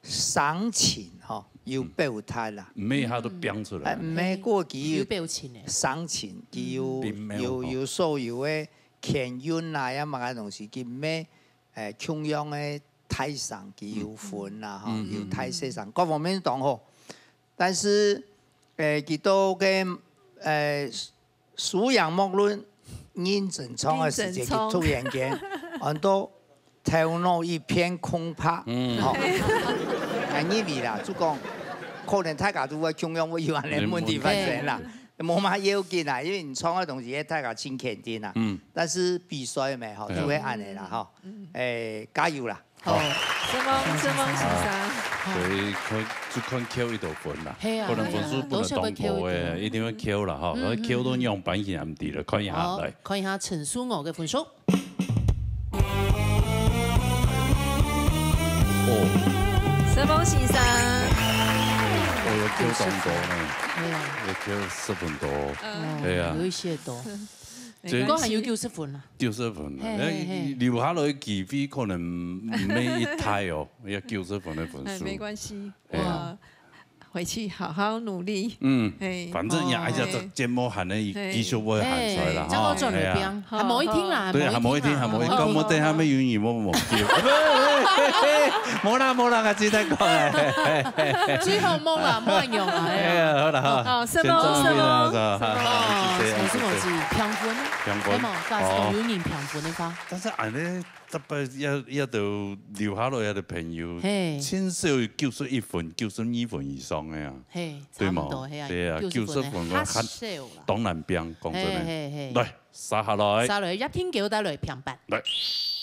省錢嗬，要表態啦。唔係下都變出來。唔係過佢要表錢嘅。省錢，佢要所有嘅牽韻啊，一乜嘅東西，佢咩中央嘅太上，佢要款啊，嗬，要太西上，各方面都好。但是佢到嘅素養莫論認真唱嘅時間，佢突然間。很多頭腦一片空白，係呢味啦，就講可能大家都會中央會有安尼問題發生啦，冇乜要緊啦，因為你創嘅東西大家真肯定啦。但是比賽咪嗬，就會安尼啦，嗬，加油啦！好，謝夢先生。所以佢就看 Q 一道分啦，可能分數不能當過嘅，一定要 Q 啦，嗬，Q 都樣板型唔啲啦，看一下嚟。看一下陳書娥嘅分數。謝夢先生，我有 Q 咁多呢，有 Q 10分多，係啊，有一些多，應該係要90分啦。90分，留下來機會可能唔係一太哦，要90分嘅分數。沒關係，我回去好好努力。反正也係只節目行咧，繼續會行出來啦。將我做嚟邊，係冇一聽啦。對，係冇一聽，係冇一聽。咁我等下咩語言我冇叫。冇啦，我只得講誒。最後冇啦，冇人用啦。係啊，好啦，好。謝夢。陳書娥是評分，係冇，但係有人評分的話。但是按呢，特別一度留下來嘅朋友，至少91分、92分以上嘅啊。對嘛？對啊，90分我很當然變，講真嘅。來，撒下來。撒來一天叫得來評判。來。是。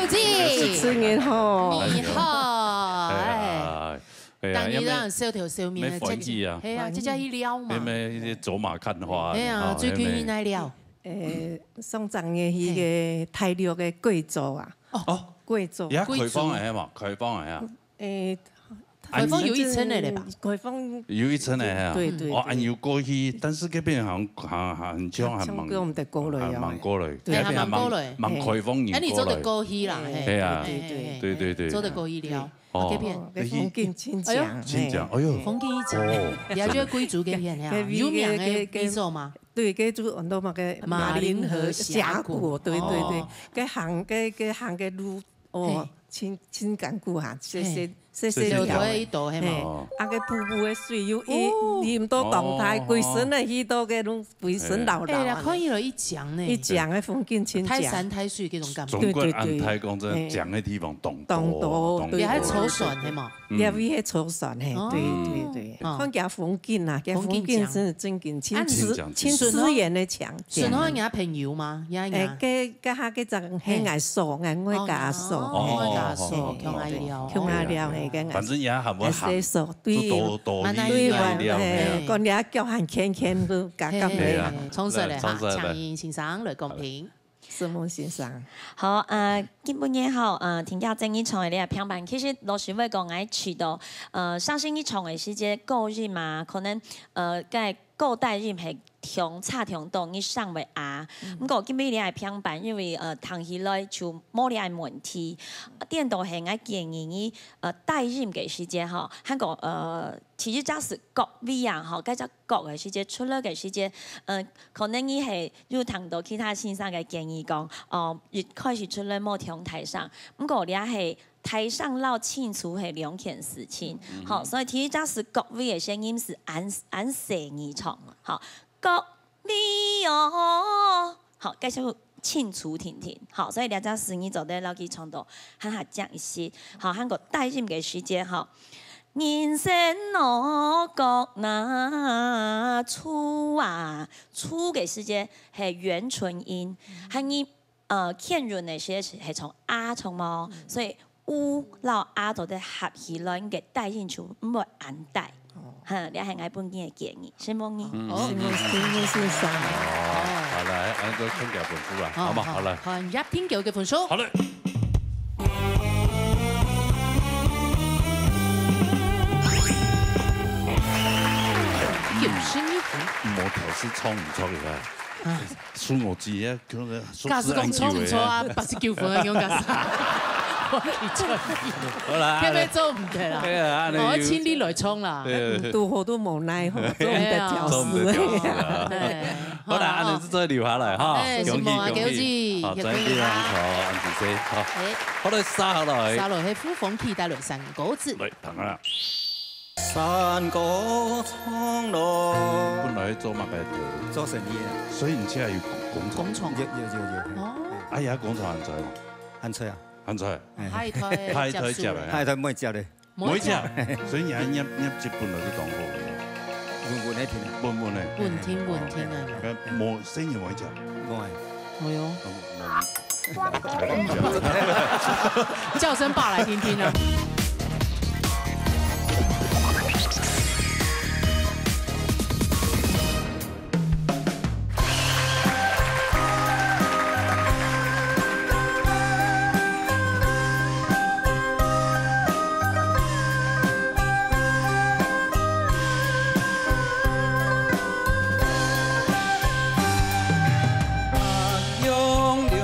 姐，新年好，你好，哎，当然让小条小面的，係啊，即只去撩嘛，咩走馬看花，係啊，最近去哪撩？上陣嘅迄個泰國嘅貴州啊，哦，貴州，而家葵芳係嘛？葵芳係啊，葵芳有一層嚟吧？葵芳有一層嚟啊，對對，我按有過去，但是嗰邊很像係我唔得過來啊，蠻過來，對，係蠻過來，蠻葵芳人過來，你做得過去啦，係啊，對，做得過去了。嗰片，風景清江，清江，哎呦，風景清江，也就貴族嗰片呀，有名嘅貴族嘛。對，嗰就很多嘛個馬林河峽谷，對，嗰行嘅路，哦，清江谷啊，細條喺度係嘛？啊個瀑布嘅水有咁多動態，鬼神嘅許多嘅攏鬼神鬧鬧。哎，可以嚟一江呢？一江嘅風景清江，泰山泰水嗰種感覺。總歸按泰講真，江嘅地方動多，對，係坐船係嘛？也會係坐船係，對，看見風景啊，嘅風景真真景清資源嘅強。順開人朋友嘛，誒，嘅下嘅就係藝術，愛假數，強愛料，反正也係冇行，對，多講你腳行圈都夾夾嚟。從實嚟嚇，強英先生來公平。師母先生，好，基本也好，聽到正一場嘅呢個評判，其實老師會講喺遲到，相信一場嘅時間夠日嘛，可能嘅夠帶日係差長度以上為啊，不過基本呢個評判，因為談起來就冇呢個問題，電動係我建議你帶日嘅時間嗬，香港其實假使各位樣嗬，計只各嘅時間出嚟嘅時間，可能你係要談到其他先生嘅建議講，一開始出嚟冇聽台上，不過呢係台上鬧清楚係兩件事情，好，所以其實假使各位嘅聲音是按寫而唱，好。各位哦，好，繼續清楚聽，好，所以兩隻事你做得老幾唱到，喊下講一些，好，喊個帶入嘅時間，好，人生我覺那初嘅時間係元春音，喊你欠潤嘅時間係從啊從毛，所以烏老啊度的合起來嘅帶進去唔會按帶。你係我本件嘅建議，希望你。師母先生。好嚟，按個聽教本書啦，好嘛？好嚟。好，入聽教嘅本書。好嘞。有聲音。冇頭先錯唔錯嘅？數我字啊，佢個假使講錯唔錯啊，89分啊，咁假。好啦，聽咩做唔得啦？我請你來衝啦！都好多無奈，做唔得調試。好啦，阿你再留下嚟哈，恭喜！好，再見啦，好，安住先，好。好嚟沙來，沙來係呼風期待來三個字。嚟，等下。山歌蒼落。本來做乜嘅？做生意啊。所以唔知係要工廠。要。哦。哎呀，工廠限制喎。限制啊？限制。海苔接嘅。海苔每隻咧。每隻。所以你一接半來都當好。換一天。換咧。換天啊！冇生意每隻。冇有。叫聲爸來聽聽啊！用了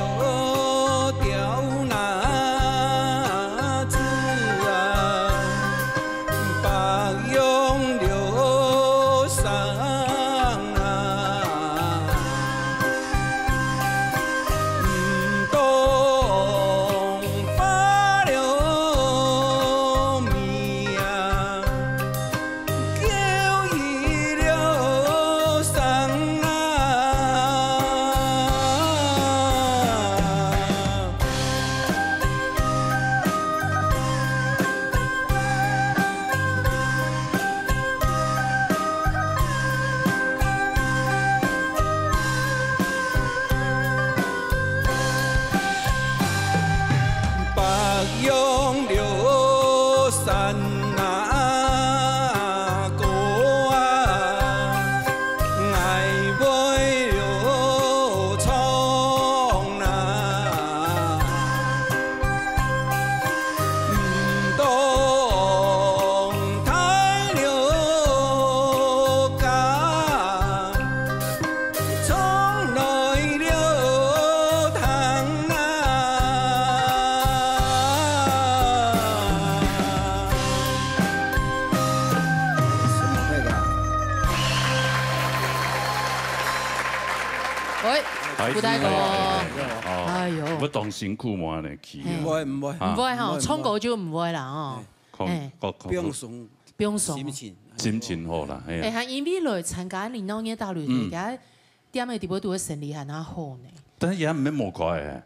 喂，胡大哥，哎呦，要當辛苦嘛呢？去。唔會，唔會哈，衝過就唔會啦哦。不用送，不用送。心情好啦，係啊。係因為來參加年老年大旅團，而家點嘅地方都會生理係哪好呢？但係而家唔係冇開嘅，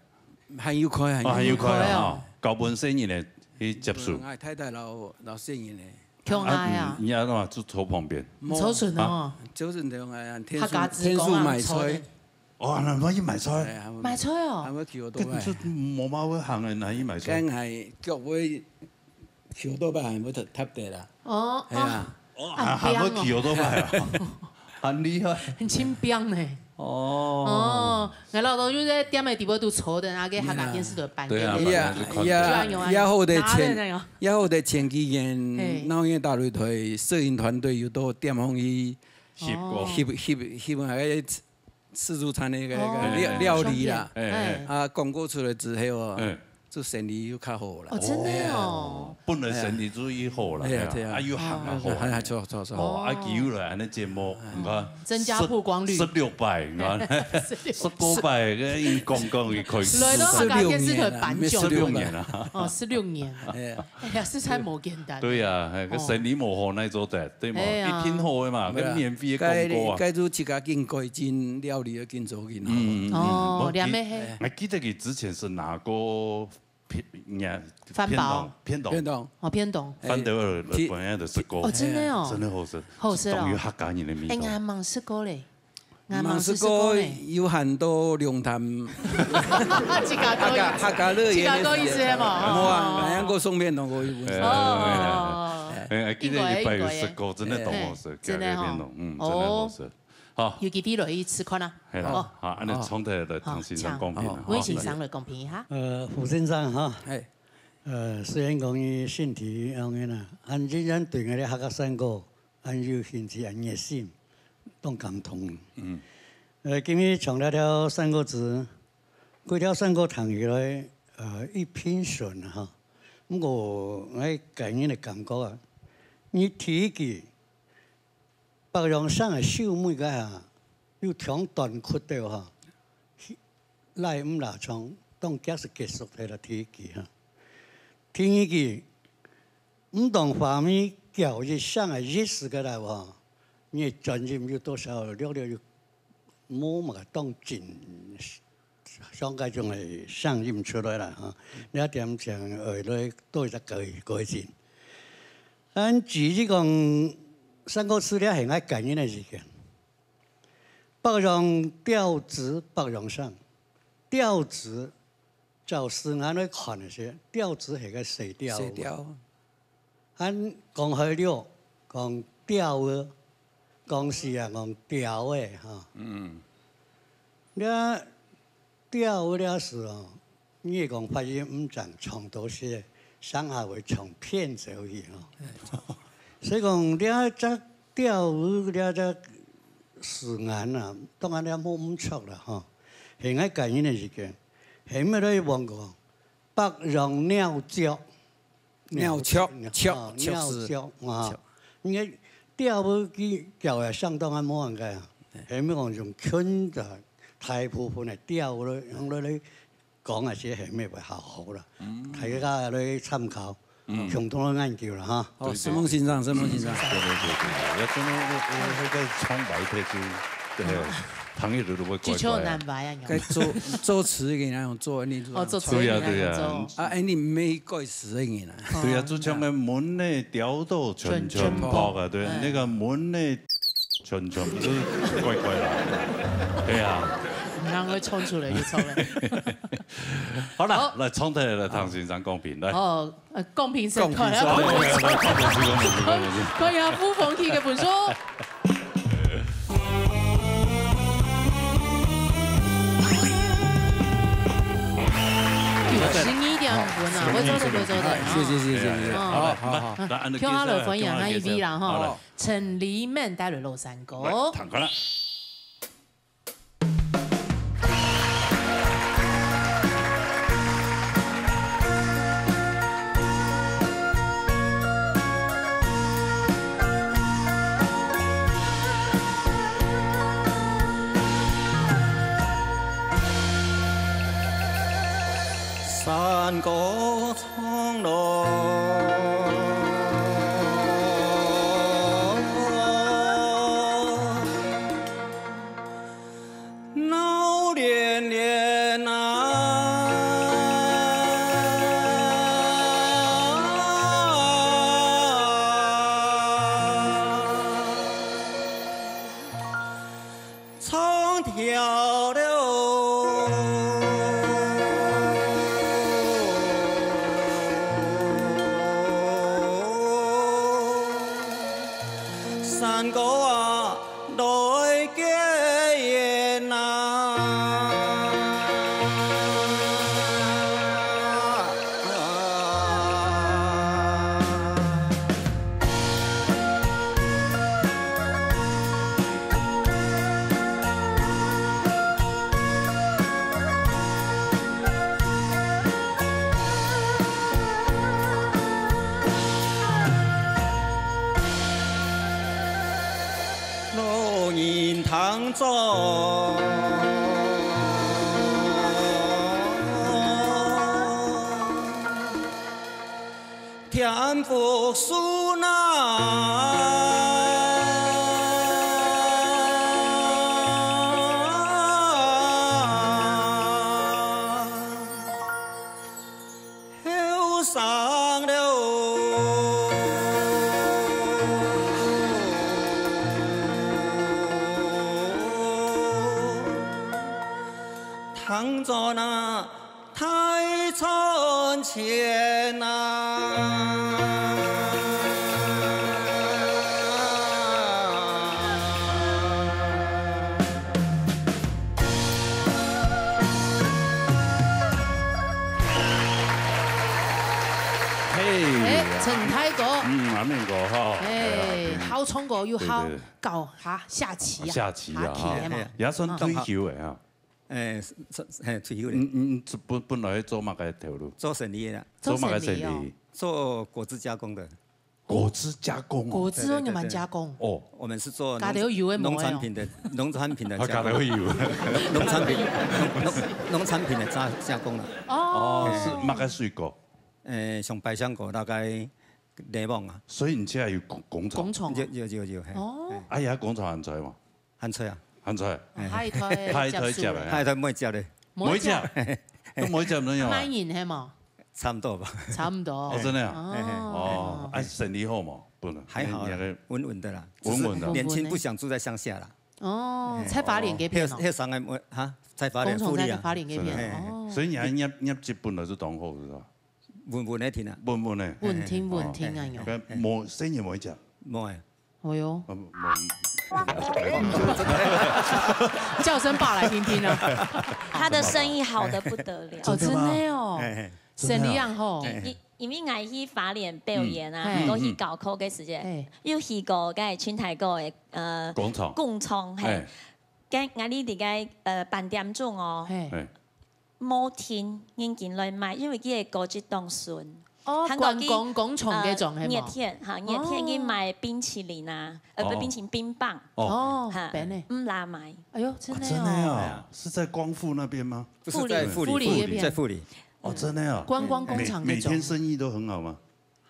係要開，係要開啊！舊本生意咧去接受。太太老生意咧。強愛啊！你阿嘛就坐旁邊。抽筍哦。抽筍就係天數買菜。哦，那可以買菜。買菜哦。係咪橋到？跟住冇貓會行嘅，可以買菜。梗係腳會橋到吧？係咪就揼地啦？哦。係啊。行到橋到吧？很厲害。很輕便呢。哦，我老豆就在店嘅地方都坐的，那個客家電視台辦嘅。以後的前幾年，老年大旅團攝影團隊又到店方去翕那個自助餐的料理啦。啊，廣告出來之後，做生意又較好啦。哦，真的哦。本來生意就以後啦，啊又行啊好，係錯。哦，啊叫來安尼節目，唔該。增加曝光率。1600，唔該。1900嘅已講佢開。來到客家電視台辦久16年啦。哦，16年。哎呀，實在冇簡單。對啊，係個生意冇好，那做得對嘛？一挺好嘅嘛，跟免費嘅廣告啊。該做自家經改進料理嘅建造嘅。哦，兩咩係？我記得佢之前是拿過翻寶偏東，哦偏東，翻到日本人的食過，哦真的哦，真的好食，好食咯，終於客家人的味道。哎，啱啱食過咧，啱食過有很多龍潭，客家樂意思嘛？冇啊，兩個送偏東過一碗。哦，記得一百食過，真的都好食，真的偏東，真的好食。好，要幾啲來吃看啊？係啦，好，按你從頭來唐先生公平啦。溫先生來公平一下。胡先生哈，雖然講伊身體樣嘅啦，但真正對我哋客家山歌，很有興趣，很熱心，都感動。今日唱了條山歌詞，嗰條山歌彈起來，一片順哈。咁我個人嘅感覺啊，你提起。北洋省嘅秀妹個嚇，要長短褲掉嚇，來唔拿窗，當假是結束喺度睇記嚇。聽記唔同方面教育上嘅意思個來喎，你專業有多少了要冇嘛當真，上個種係上任出來啦嚇，你一點講來都係改進。但至於講。山歌詞咧係愛感應嘅事件，北洋調子北洋上，調子就視眼來看嘅些，調子係個水調。水調。按講開了，講調嘅，講是啊講調嘅嚇。你調嘅時候，你講發音唔正，唱到些上下會唱偏走去嚇。所以講，你啊只釣魚，你啊只時間啊，當然你冇咁錯啦，嗬。係愛感應嘅時間，係咩都講過，北洋鳥叫，鳥叫啊！你釣魚佢叫係相當嘅冇人嘅，係咩講用圈就大部分係釣咯，用嚟講係些係咩會好啦，大家嚟參考。共同嘅研究啦嚇。好，沈夢先生，對，要真係個創白體就係朋友都會怪怪。該作詞嘅人做你做。作詞嘅人做。啊，你沒改詞嘅人啊。對啊，就唱嘅門呢調到全破啊，對，那個門呢全都怪怪啦，對啊。唔讓佢衝出嚟，要衝嚟。好啦，來從頭來唐先生公平來。哦，公平先，佢下呼鳳鐵嘅本書。12點半啊，會做得。謝。好。聽下來分享下一位啦哈，陳黎明帶來《老山歌》。彈過啦。山歌苍老，闹连连啊，唱跳了。山歌啊，来结缘啊！路人通走，天福树那。后上了。躺在那太仓前呐。陈泰国，阿面歌哈，好唱歌又好教下下棋啊，下棋啊，也算退休的哈。退休的。本来做乜嘅条路？做生意啦。做乜嘅生意？做果汁加工的。果汁加工。果汁你们加工？哦，我们是做农产品的农产品的加工。加油。农产品的加工啦。哦。是乜嘅水果？像百香果大概檸檬啊。所以你家有工厂？工厂。有。哦。哎呀，工厂限制嘛？限制啊。限制。海苔食的。海苔每隻咧。每隻。都每隻唔樣啊？買完係嘛？差唔多吧。差唔多。哦，真的啊。哦。哎，生意好嘛？不能。還好，穩穩的啦。穩穩的。年輕不想住在鄉下啦。哦，才發臉給片哦。迄上個哈，才發臉福利啊。發臉給片。哦。所以你係入節本來就當好是吧？穩嚟聽啊。穩咧。穩聽啊又。冇生意冇一隻。冇誒。哦喲。叫聲爸來聽聽啊！他的生意好得不得了。哦，真的哦。生意樣好。因為我去花蓮表演啊，我去高考嘅時間，有去過嘅青泰國嘅工廠係，跟我哋哋嘅8點鐘哦，冇天已經來賣，因為佢係果汁當順。哦，觀光工廠嘅種係嘛？熱天嚇，熱天已經賣冰淇淋啊，不冰淇淋冰棒。哦，冰呢？唔拉賣。哎呦，真的真的啊！是在光復那邊嗎？不是在富里，在富里。哦，真的啊！觀光工廠每天生意都很好嗎？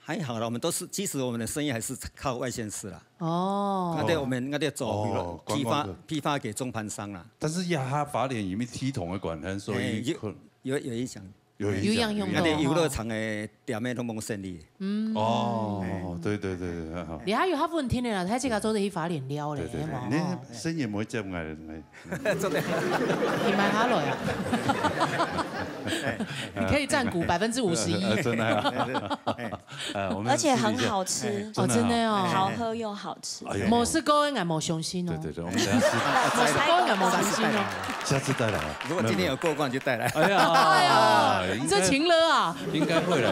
還好啦，我們都是，其實我們的生意還是靠外縣市啦。哦。我哋做批發給中盤商啦。但是亞花蓮因為體統嘅關係，所以有影響。有影響到。我哋遊樂場嘅店面都冇生意。哦，對。你還有較穩定的啦，睇這個做得去花蓮了咧，係嘛？你生意冇接嗌真的。你買下來啊？你可以佔股51%。真的啊！而且很好吃哦，真的哦，好喝又好吃。冇試過應該冇相信哦。對，我們等下試。冇試過應該冇相信哦。下次帶來。如果今天有過關就帶來。哎呀，你這情了啊？應該會啦，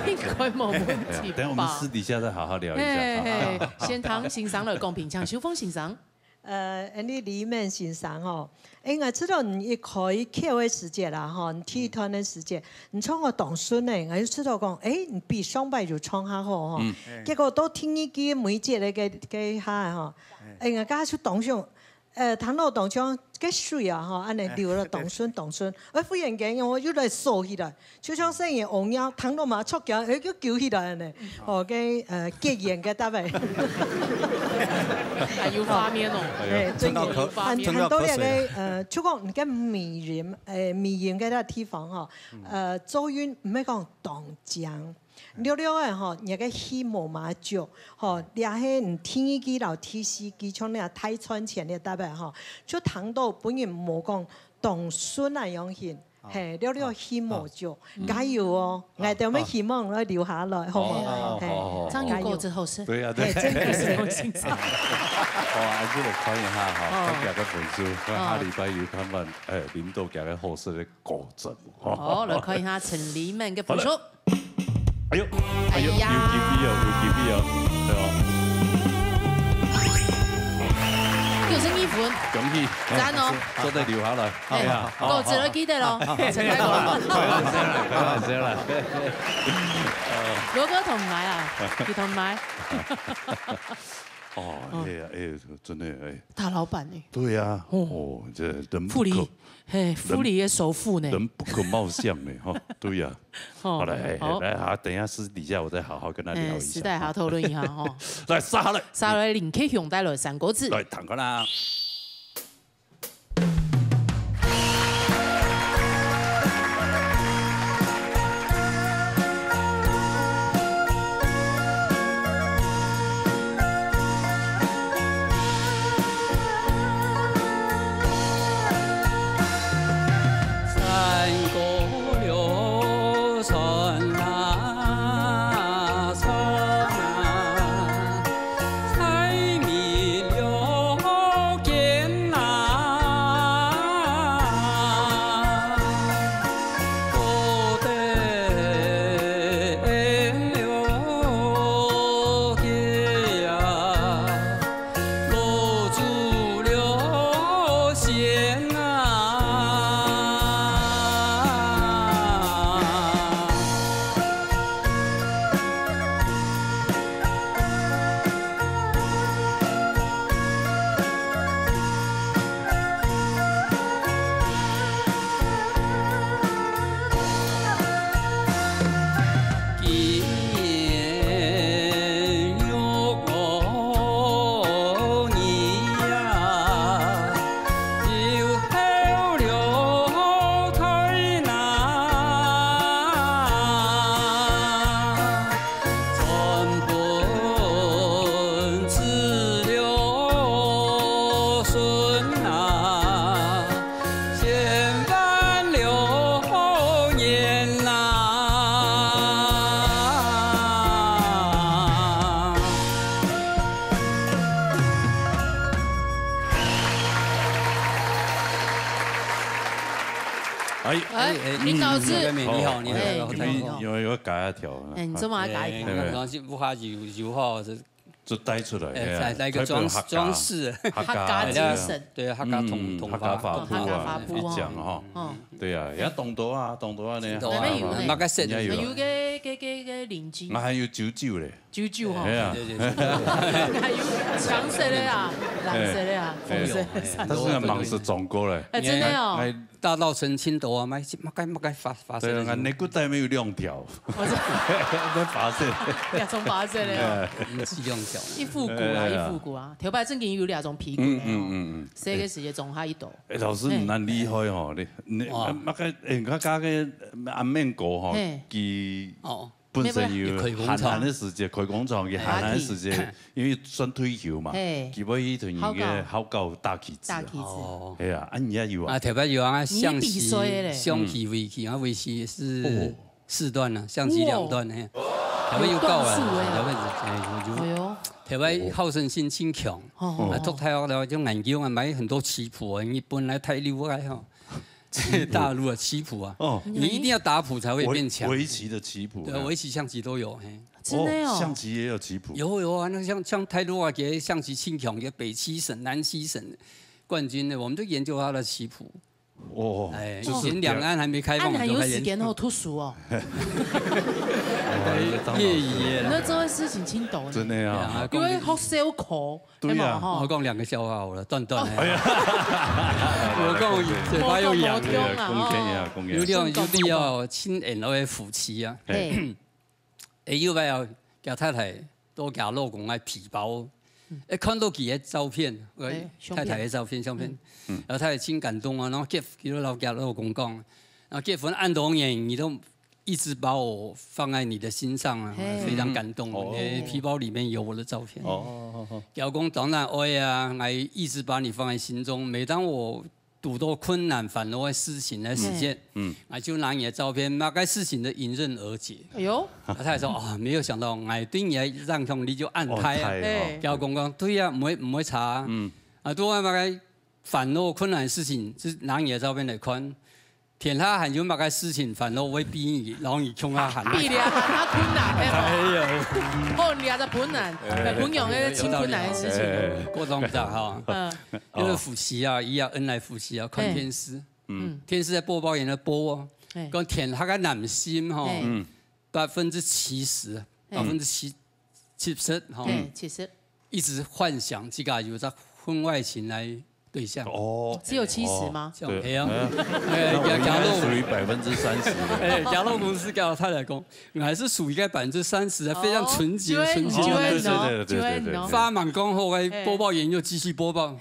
應該冇問題吧？等我們私底下再好好聊一下。先堂欣賞了公平搶秋風欣賞。你裡面欣賞哦，我知道你一開課的時間啦，哈，你體育團的時間，你唱個當順呢，我就知道講，你比上擺就唱下好哈，結果都聽你嘅每節嘅下哈，我家出當上，糖路当中个水啊吼，安尼流了动顺，忽然间我又来缩起来，就像说嘢红腰糖路嘛，触脚个叫起来安尼，哦个结缘个搭位。还有画面哦，真有很多那个就讲个迷人嘅那地方吼，做运唔係講當江。了了嘅吼，那個希望嘛足吼，掠迄唔天一機樓天司機像那太川前嘅搭白吼，就談到本人冇講當孫那樣型，係了了希望足，加油哦！我哋有咩希望咧留下來，好唔好？張雨過之後是，對啊，真係是好欣賞。哦，阿叔嚟看一下哈，今日嘅本書，下禮拜要看完領導嘅嘅好事嘅過程。好，來看一下陳麗曼嘅本書。哎呦，哎呦，有 GV 哦，係哦。有新衣服，恭喜，讚哦，做得留下來，係啊，我自己記得咯，陳太講。開玩笑啦。羅哥同唔買啊？你同唔買？哦，哎呀，真的哎。大老闆呢？對呀，哦，這人富里，嘿，富里嘅首富呢？人不可貌相呢，哈，對呀。好來，來，等一下私底下我再好好跟他聊一下。私底下討論一下哈。來，殺來，殺來，林克雄帶來三個字。來，彈個啦。林老師，你好，你好，有改一條。你做乜改一條？然後不怕油耗，就帶出來，來個裝飾，客家精神，對，客家同法布一講哈，對啊，而家動到啊呢，乜嘅色？有嘅連枝，我還有酒咧。啾啾哈，係啊，還有橙色的啊，藍色的啊，紅色。但是芒是中國嘞，真的哦，大稻埕青豆啊，乜該發色。對啊，內褲帶沒有亮條，沒發色。兩種發色的哦，唔是亮條。一復古啊，條牌正經有兩種皮骨的哦，這個是種下一道。老師唔難厲害哦，你乜個家嘅安面果吼，佢本身有韓寒的時節，開工廠嘅韓寒時節，因為算退休嘛，佢要去同伊個考教大旗子，係啊，安而家有啊，特別有啊，象棋圍棋啊，圍棋是4段啊，象棋2段嘿，特別有教啊，特別好勝心挺強，啊，讀太學了就研究啊，買很多棋譜啊，你本來太厲害哈。大陸的棋譜啊，你一定要打譜才會變強。圍棋的棋譜，對，圍棋、象棋都有。真的哦，象棋也有棋譜。有啊，那像太多啊，給象棋挺強，給北七省、南七省冠軍的，我們都研究他的棋譜。哦，哎，以前兩岸還沒開放，還有時間哦，讀書哦。业余那这位事情轻抖，真的呀，因为好笑口，对呀，我讲2个笑话好了，断。我讲嘴巴又痒，有啲要亲人嗰啲夫妻啊，有摆要叫太太多叫老公爱皮包，一看到佢嘅照片，太太嘅照片相片，然後太太真感動啊，然後結佢老叫老公講，然後結婚按多年，你都一直把我放在你的心上啊，非常感動。皮包裡面有我的照片。老公當然愛啊，我一直把你放在心中。每當我遇到困難煩惱嘅事情嘅時間，我就拿你的照片，那個事情就迎刃而解。哎呦，太太說啊，沒有想到我對你嘅讓通你就按開啊。老公講對啊，唔會查啊，都係那個煩惱困難嘅事情，就拿你的照片嚟看。填他喊有乜嘅事情，煩惱我會逼你，然後你衝他喊。逼你啊，喊他困難嘅。哎呦，好，你就本難，本用嘅清困難嘅事情。嗰種就哈，因為夫妻啊，一樣恩愛夫妻啊，看電視，電視嘅播報員咧播啊，講填他嘅男心哈，70%，70%哈，70%，一直幻想自己有在婚外情來。對象只有70嗎？係啊，假如屬於30%。假如公司叫太太講，還是屬於個30%，非常純潔的。對。發滿光後，播報員又繼續播報，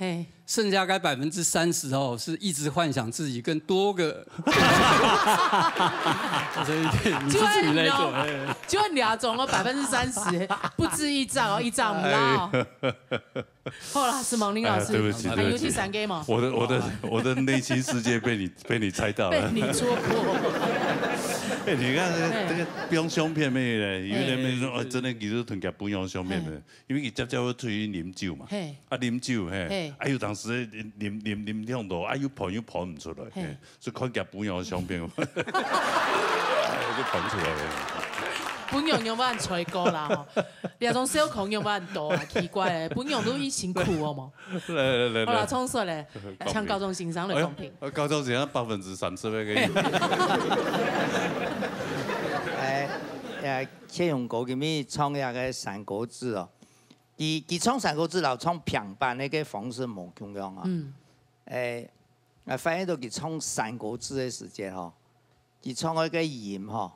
剩下該30%哦，是一直幻想自己跟多個。所以你是自己來做。就2種哦，30%，不止一張哦，一張唔撈。好了，是蒙林老師，對不起，還有第3個嘛？我的內心世界被你猜到了，被你戳破。哎，你看這個不用相片咩咧？有啲咩說真係其實同夾不用相片嘅，因為佢接會出去飲酒嘛，飲酒有當時飲聽到，有朋友跑唔出來，所以看夾不用相片，就跑出來了。本用有冇人吹過啦？你種小孔有冇人多啊？奇怪咧，本用都已辛苦哦嘛。來，好啦，衝出嚟，向高中欣賞嚟公平。高中欣賞30%嘅。謝永國佢咪創一個三國志哦，佢創三國志然後創平板那個方式冇咁樣啊。我發現到佢創三國志嘅時間吼，佢創嗰個鹽吼。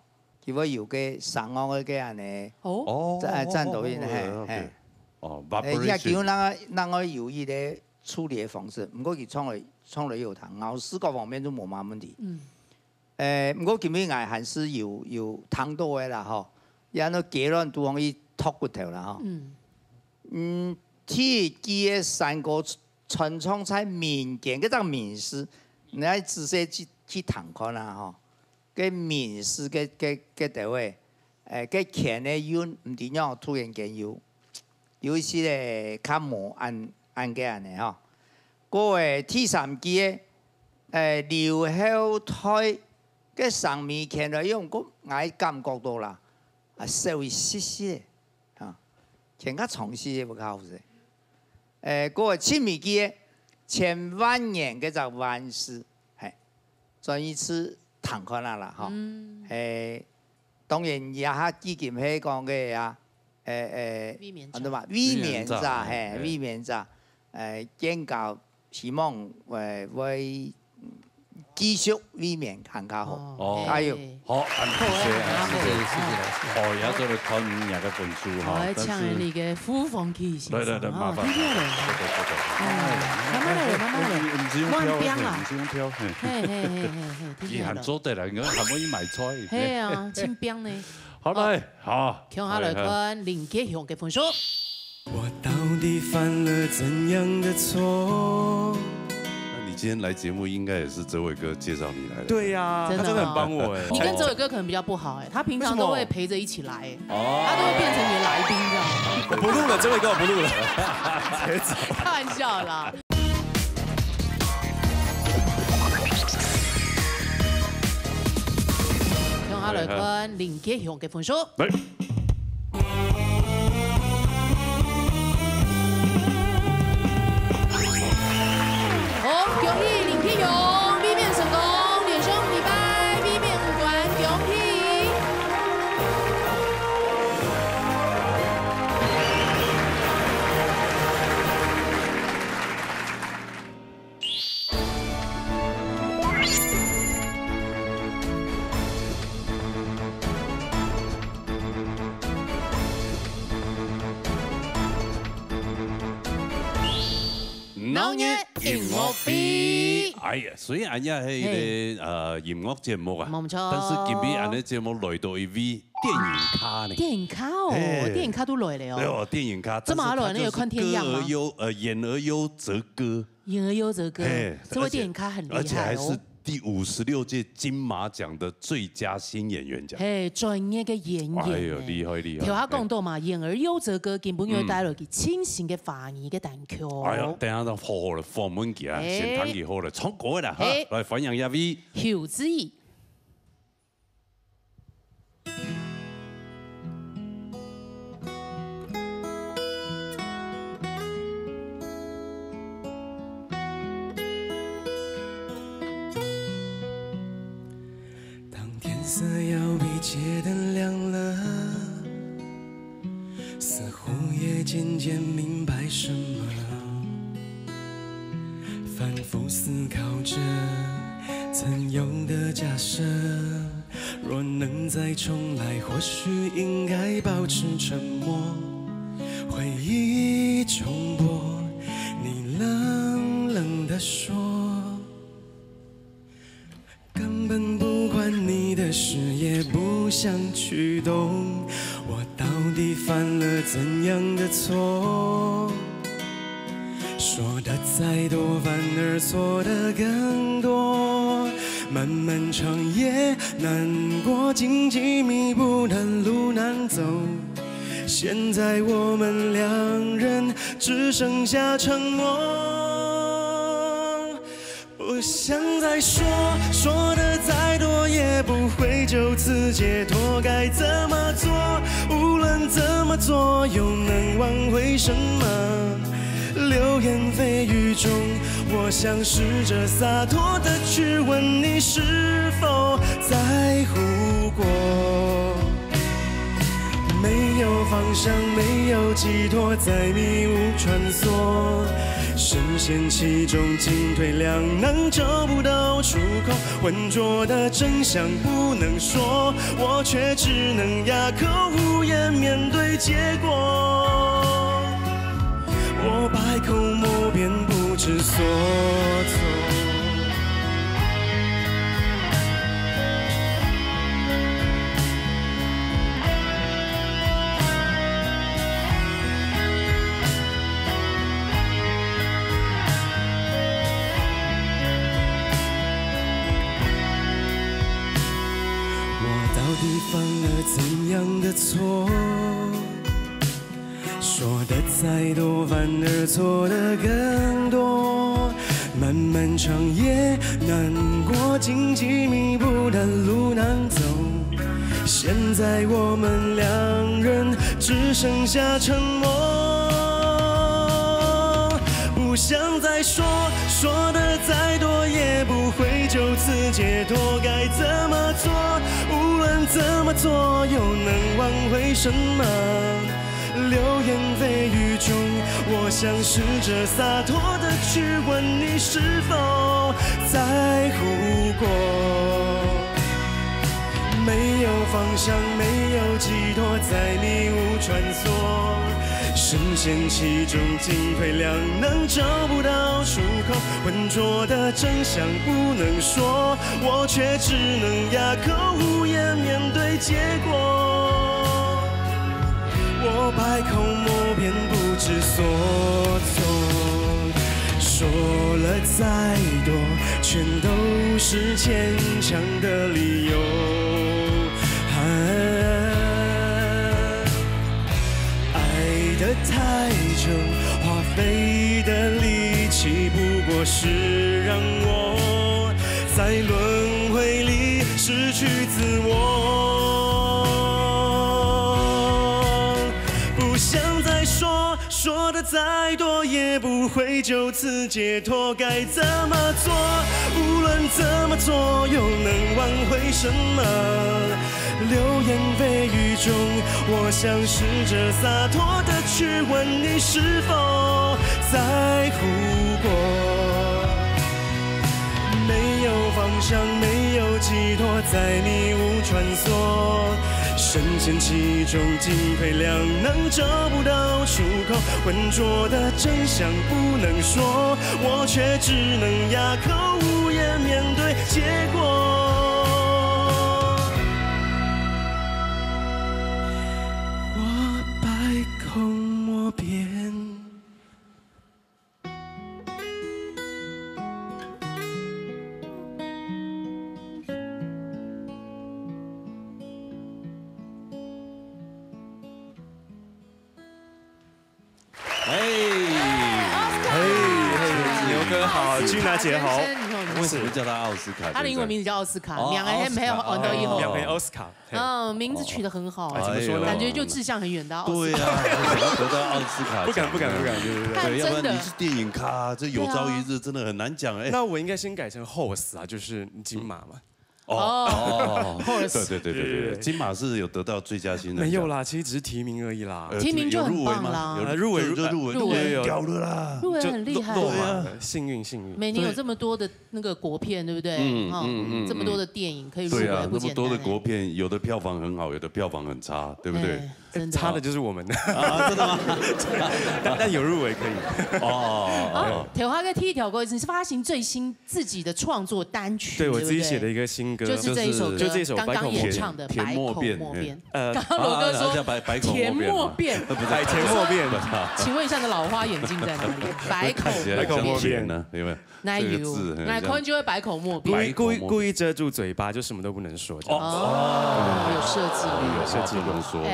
佢會有個上岸嗰個安尼，戰鬥員係，而家叫人個有意嘅處理嘅方式，唔過佢創嚟有堂，咬絲各方面都冇乜問題。唔過佢咪還是有湯多嘅啦嗬，然後結論都可以脫骨頭啦嗬。ที่嘅三個傳統在民間嗰種民事，你係仔細去談看啦嗬。個民事嘅地位，個錢咧有唔點樣突然間有一些咧較無按嘅安尼吼。嗰個第3季劉後台嘅上面看來用個我感覺到啦，稍微細細嘅嚇，看較詳細嘅不較好勢。嗰個前面季千萬年嘅就萬事係，轉一次。談看啦吼，當然也嚇基金係講嘅啊，乜嘛？委面咋係委面咋？建構希望會繼續委面更加好，加油！好，謝謝。而家做嚟看2個本書哈。我搶你嘅呼風氣先。對，麻煩。慢慢嚟。唔使用飄，唔使用飄。佢行做得嚟，我係可以賣菜。係啊，清冰呢。好嚟，好。聽下來看林傑雄嘅本書。我到底犯了怎樣的錯？今天來節目應該也是哲偉哥介紹你來的。對呀，他真的很幫我哎。你跟哲偉哥可能比較不好哎，他平常都會陪着一起來，他都會變成你的來賓這樣。我不錄了，哲偉哥我不錄了，直接走。開玩笑啦。用下來看林傑雄嘅本書。恭喜林傑雄 V 面成功，連勝禮拜 V 面5關，恭喜！闹热音乐会。哎呀，虽然也係個音樂節目啊，冇錯。但是今日安尼節目來到一位電影咖呢。電影咖哦，電影咖都來了哦。電影咖。這麼來呢有看天樣嗎？言而優則歌。言而優則歌，這位電影咖很厲害哦。而且還是第56屆金馬獎的最佳新演員獎。嘿，專業嘅演員。哎呦，厲害厲害！條下講到嘛，言而優則歌根本要帶來佢清新嘅華語嘅單曲。哎呀，等下就好啦，放滿嘅啊，先睇佢好啦，唱歌啦嚇，來歡迎一位侯子儀。色要比街灯亮了，似乎也渐渐明白什么，反复思考着曾有的假设，若能再重来，或许应该保持沉默。回忆重播，你冷冷地说，根本不管你的事，也不想去懂我到底犯了怎样的错。说的再多，反而错的更多。漫漫长夜难过，荆棘密布的路难走。现在我们两人只剩下沉默。不想再说，说的再多也不会就此解脱。该怎么做？无论怎么做，又能挽回什么？流言蜚语中，我想试着洒脱的去问你是否在乎过。没有方向，没有寄托，在迷雾穿梭。深陷其中，进退两难，找不到出口。浑浊的真相不能说，我却只能哑口无言面对结果。我百口莫辩，不知所措。犯了怎样的错？说的再多，反而错的更多。漫漫长夜难过，荆棘密布的路难走。现在我们两人只剩下沉默。不想再说，说的再多也不会就此解脱。该怎么做？无论怎么做，又能挽回什么？流言蜚语中，我想试着洒脱的去问你是否在乎过。没有方向，没有寄托，在迷雾穿梭。深陷其中，进退两难，找不到出口。浑浊的真相不能说，我却只能哑口无言面对结果。我百口莫辩，不知所措。说了再多，全都是牵强的理由。的太久，花费的力气不过是让我在轮回里失去自我。不想再说，说的再多也不会就此解脱。该怎么做？无论怎么做，又能挽回什么？流言蜚语中，我想试着洒脱的去问你是否在乎过。没有方向，没有寄托，在迷雾穿梭。深陷其中，进退两难，找不到出口。浑浊的真相不能说，我却只能哑口无言面对结果。我百口莫辩。好，君娜姐好。为什么叫他奥斯卡？他的英文名字叫奥斯卡，两个 M 还有很多以后。两个奥斯卡。名字取得很好，怎么说呢？感觉就志向很远的奥斯卡。对啊，得到奥斯卡。不敢，对，要不然你是电影咖，这有朝一日真的很难讲哎。那我应该先改成 host 啊，就是金马嘛。对，金马是有得到最佳新人。没有啦，其实只是提名而已啦。提名就很棒啦，入围屌了啦，入围很厉害，幸运。每年有这么多的那个国片，对不对？这么多的电影可以入围，不简单。那么多的国片，有的票房很好，有的票房很差，对不对？差的就是我们啊，真的吗？但有入围可以。铁花哥踢一条歌，你是发行最新自己的创作单曲，对我自己写的一个新歌，就是这一首歌，就这首刚刚演唱的《百口莫辩》。刚刚罗哥说田莫辩，海田莫辩。请问一下，你的老花眼镜在哪里？百口莫辩呢？有没有？那有，那可能就会百口莫辩。故意遮住嘴巴，就什么都不能说。有设计，不能说。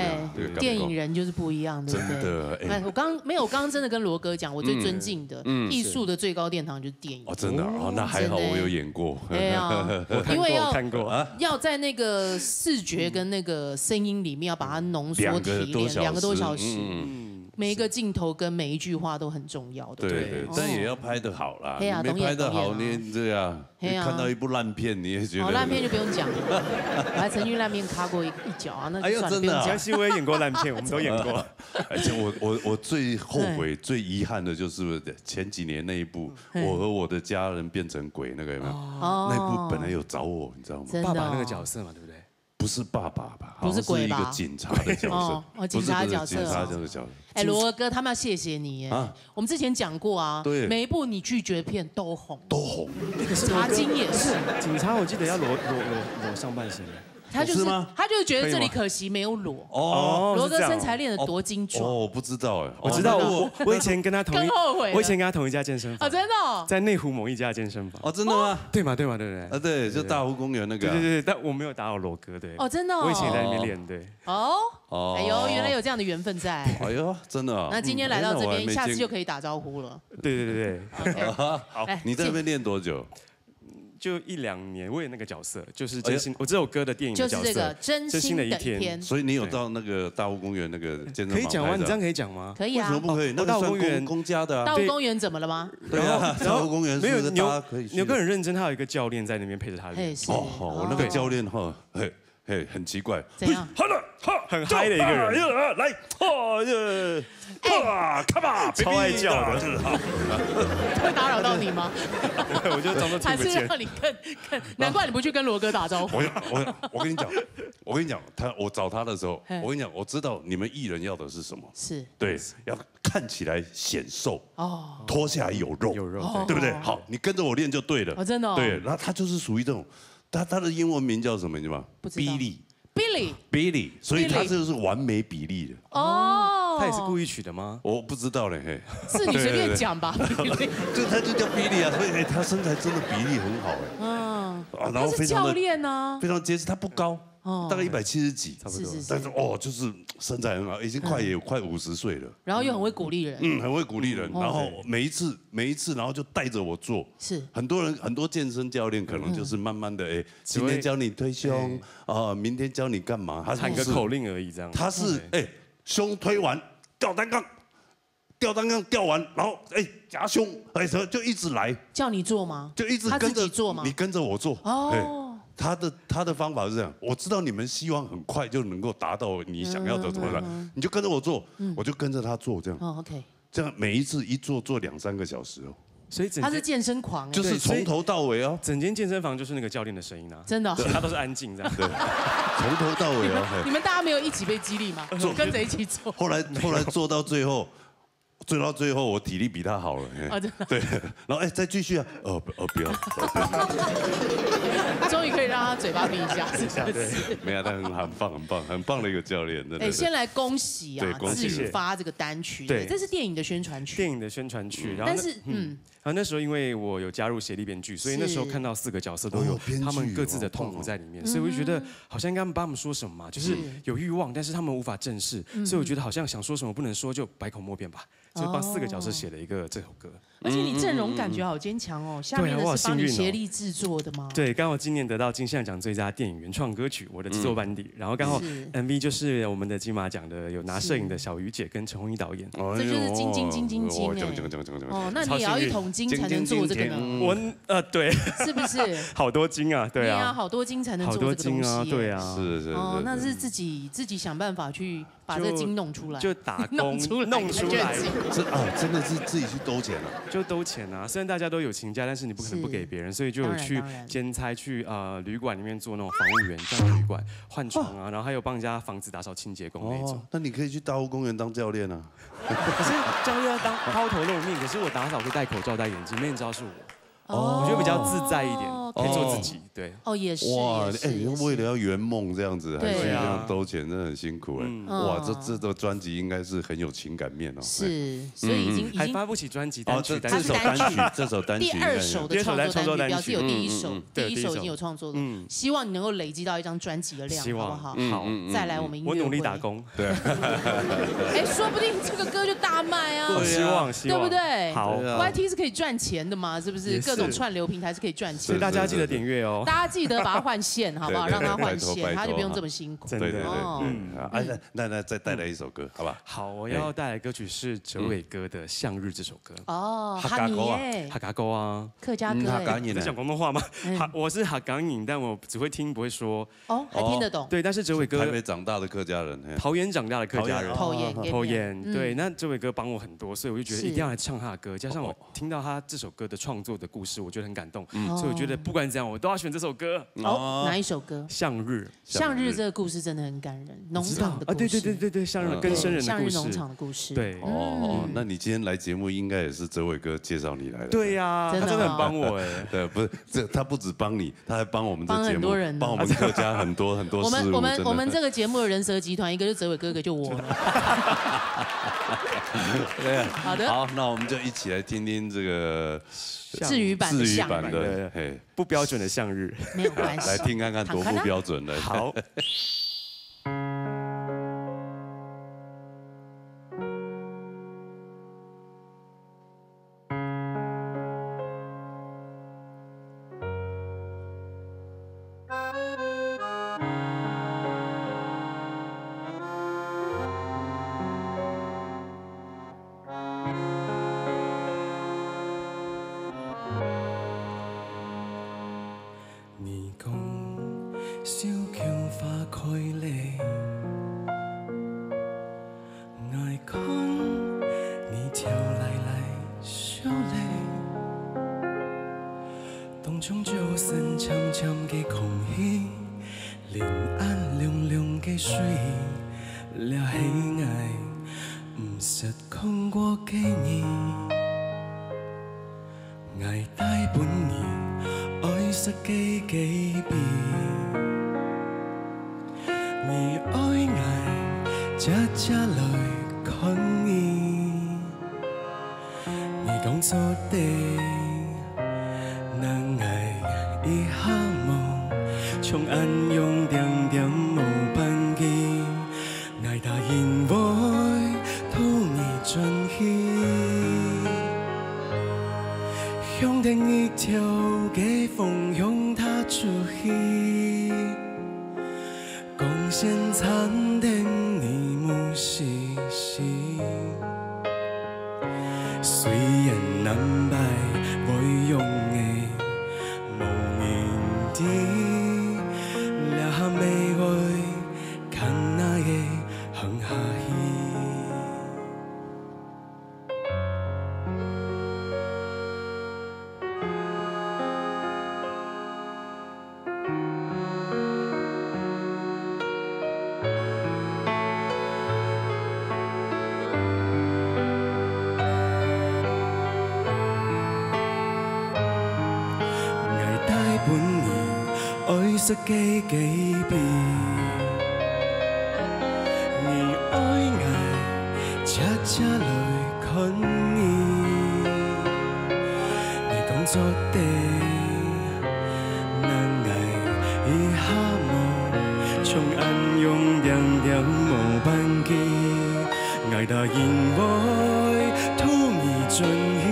电影人就是不一样，对不对？我刚刚真的跟罗哥讲，我最尊敬的艺术的最高殿堂就是电影。真的那还好我有演过。因为要在那个视觉跟那个声音里面要把它浓缩提炼2个多小时。每一个镜头跟每一句话都很重要的，对，但也要拍得好啦。你没拍得好，你对啊，你看到一部烂片，你也觉得烂片就不用讲了。我还曾经烂片卡过一脚啊，那就算了，不用讲。江西我也演过烂片，我们都演过。而且我最后悔、最遗憾的就是前几年那一部《我和我的家人变成鬼》，那个有没有？那一部本来有找我，你知道吗？爸爸那个角色嘛，对不对？不是爸爸吧？不是鬼吧？一个警察的角色，警察的角色。警察这个角色。哎，罗哥，他们要谢谢你耶！我们之前讲过啊，对，每一部你拒绝片都红。茶金也是。警察我记得要裸上半身。他就是觉得这里可惜没有裸。罗哥身材练得多精壮。我不知道哎，我知道我以前跟他同一家健身房。真的？在内湖某一家健身房。真的吗？对嘛，对不对？对，就大湖公园那个。对，但我没有打扰罗哥，对。真的。我以前也在那边练，对。哎呦，原来有这样的缘分在。哎呦，真的。那今天来到这边，下次就可以打招呼了。对。好，你在那边练多久？就1-2年，我演那个角色，就是真心，我这首歌的电影的角色，就是这个真心的一天。所以你有到那个大湖公园那个健身房？可以讲吗？你这样可以讲吗？可以啊。为什么不可以？那大湖公园公家的。大湖公园怎么了吗？对啊，大湖公园没有牛哥很认真，他有一个教练在那边陪着他练。我那个教练哈，很奇怪，怎样？很嗨的一个人，来，come on，超爱叫的，会打扰到你吗？我就装作听不见。还是让你更，难怪你不去跟罗哥打招呼。我跟你讲，我找他的时候，我跟你讲，我知道你们艺人要的是什么，是对，要看起来显瘦，脱下来有肉，对不对？好，你跟着我练就对了。真的。对，然后他就是属于这种，他的英文名叫什么？你知道吗？不知道。Billy， 所以他就是完美比例的。他也是故意取的吗？我不知道嘞，嘿。是你随便讲吧。就他就叫 Billy 啊，所以他身材真的比例很好哎。然后非常教练呢，非常结实，他不高。大概170几，差不多。但是就是身材很好，已经快50岁了。然后又很会鼓励人。很会鼓励人。然后每一次，然后就带着我做。是。很多健身教练可能就是慢慢的，今天教你推胸，明天教你干嘛？他喊个口令而已，这样。他是胸推完吊单杠，吊完，然后夹胸，就一直来。叫你做吗？就一直跟着他自己做吗？你跟着我做。他的方法是这样，我知道你们希望很快就能够达到你想要的怎么样，你就跟着我做，我就跟着他做这样。OK。这样每一次一做2-3个小时哦。所以他是健身狂，就是从头到尾哦，整间健身房就是那个教练的声音啊，真的，他都是安静这样。对。从头到尾哦。你们大家没有一起被激励吗？跟着一起做。后来做到最后。做到最后，我体力比他好了。对，然后再继续啊，不要。终于可以让他嘴巴闭一下，对，没有，但很棒的一个教练，真的。先来恭喜啊，自发这个单曲，对，这是电影的宣传曲。电影的宣传曲，然后然后那时候因为我有加入协力编剧，所以那时候看到4个角色都有他们各自的痛苦在里面，所以我就觉得好像应该帮他们说什么嘛，就是有欲望，但是他们无法正视，所以我觉得好像想说什么不能说，就百口莫辩吧。就帮4个角色写了一个这首歌，而且你阵容感觉好坚强哦。下面的是帮你协力制作的吗？对，刚好今年得到金像奖最佳电影原创歌曲，我的制作班底。然后刚好 MV 就是我们的金马奖的有拿摄影的小鱼姐跟陈鸿仪导演。这就是金哦，那你也要1桶金才能做这个呢？我对，是不是？好多金啊，对啊，你要好多金才能做这个东西，对啊，是。哦，那是自己想办法去把这个金弄出来，就打工弄出来。真的是自己去兜钱了，就兜钱啊！虽然大家都有请假，但是你不可能不给别人，所以就有去兼差去旅馆里面做那种房务员，这样旅馆换床啊，然后还有帮人家房子打扫清洁工那种。那你可以去大湖公园当教练啊。可是教练要当抛头露面，可是我打扫会戴口罩戴眼镜，没人知道是我。我觉得比较自在一点，可以做自己。对。也是。哇，为了要圆梦这样子，还去这样兜钱，真的很辛苦哎。哇，这个专辑应该是很有情感面哦。是，所以已经还发不起专辑单曲，这首单曲，第2首的创作单曲，表示有第1首，第1首已经有创作了。希望你能够累积到一张专辑的量，好不好？好，再来我们音乐会。我努力打工。对。说不定这个歌就大卖啊！希望，对不对？好 ，YT 是可以赚钱的嘛？是不是？各种串流平台是可以赚钱，所以大家记得点阅哦。大家记得把它换线，好不好？让它换线，他就不用这么辛苦。对。那再带来一首歌，好吧？好，我要带来歌曲是哲伟哥的《向日》这首歌。哈尼耶，哈嘎沟啊，客家歌。你在讲广东话吗？我是哈港人，但我只会听不会说。还听得懂。对，但是哲伟哥台北长大的客家人，桃园长大的客家人，桃园。对，那哲伟哥帮我很多，所以我就觉得一定要来唱他的歌。加上我听到他这首歌的创作的故事，我觉得很感动，所以我觉得不管怎样，我都要选这首歌。哪一首歌？向日。向日这个故事真的很感人，农场的故事。对，向日跟生人的故事。向日农场的故事。对。那你今天来节目应该也是哲伟哥介绍你来的。对呀，他真的很帮我哎。对，不是他不止帮你，他还帮我们这节目，帮我们客家很多事务。我们这个节目的人蛇集团，一个就哲伟哥，一个就我。对，好的。好，那我们就一起来听听这个治愈版的不标准的向日，没有关系，来听看看多不标准的。好。色嘅幾變。你愛我，恰恰來困你，你講作地，能愛一下無，從暗用點點無半記，愛到因為土已盡氣。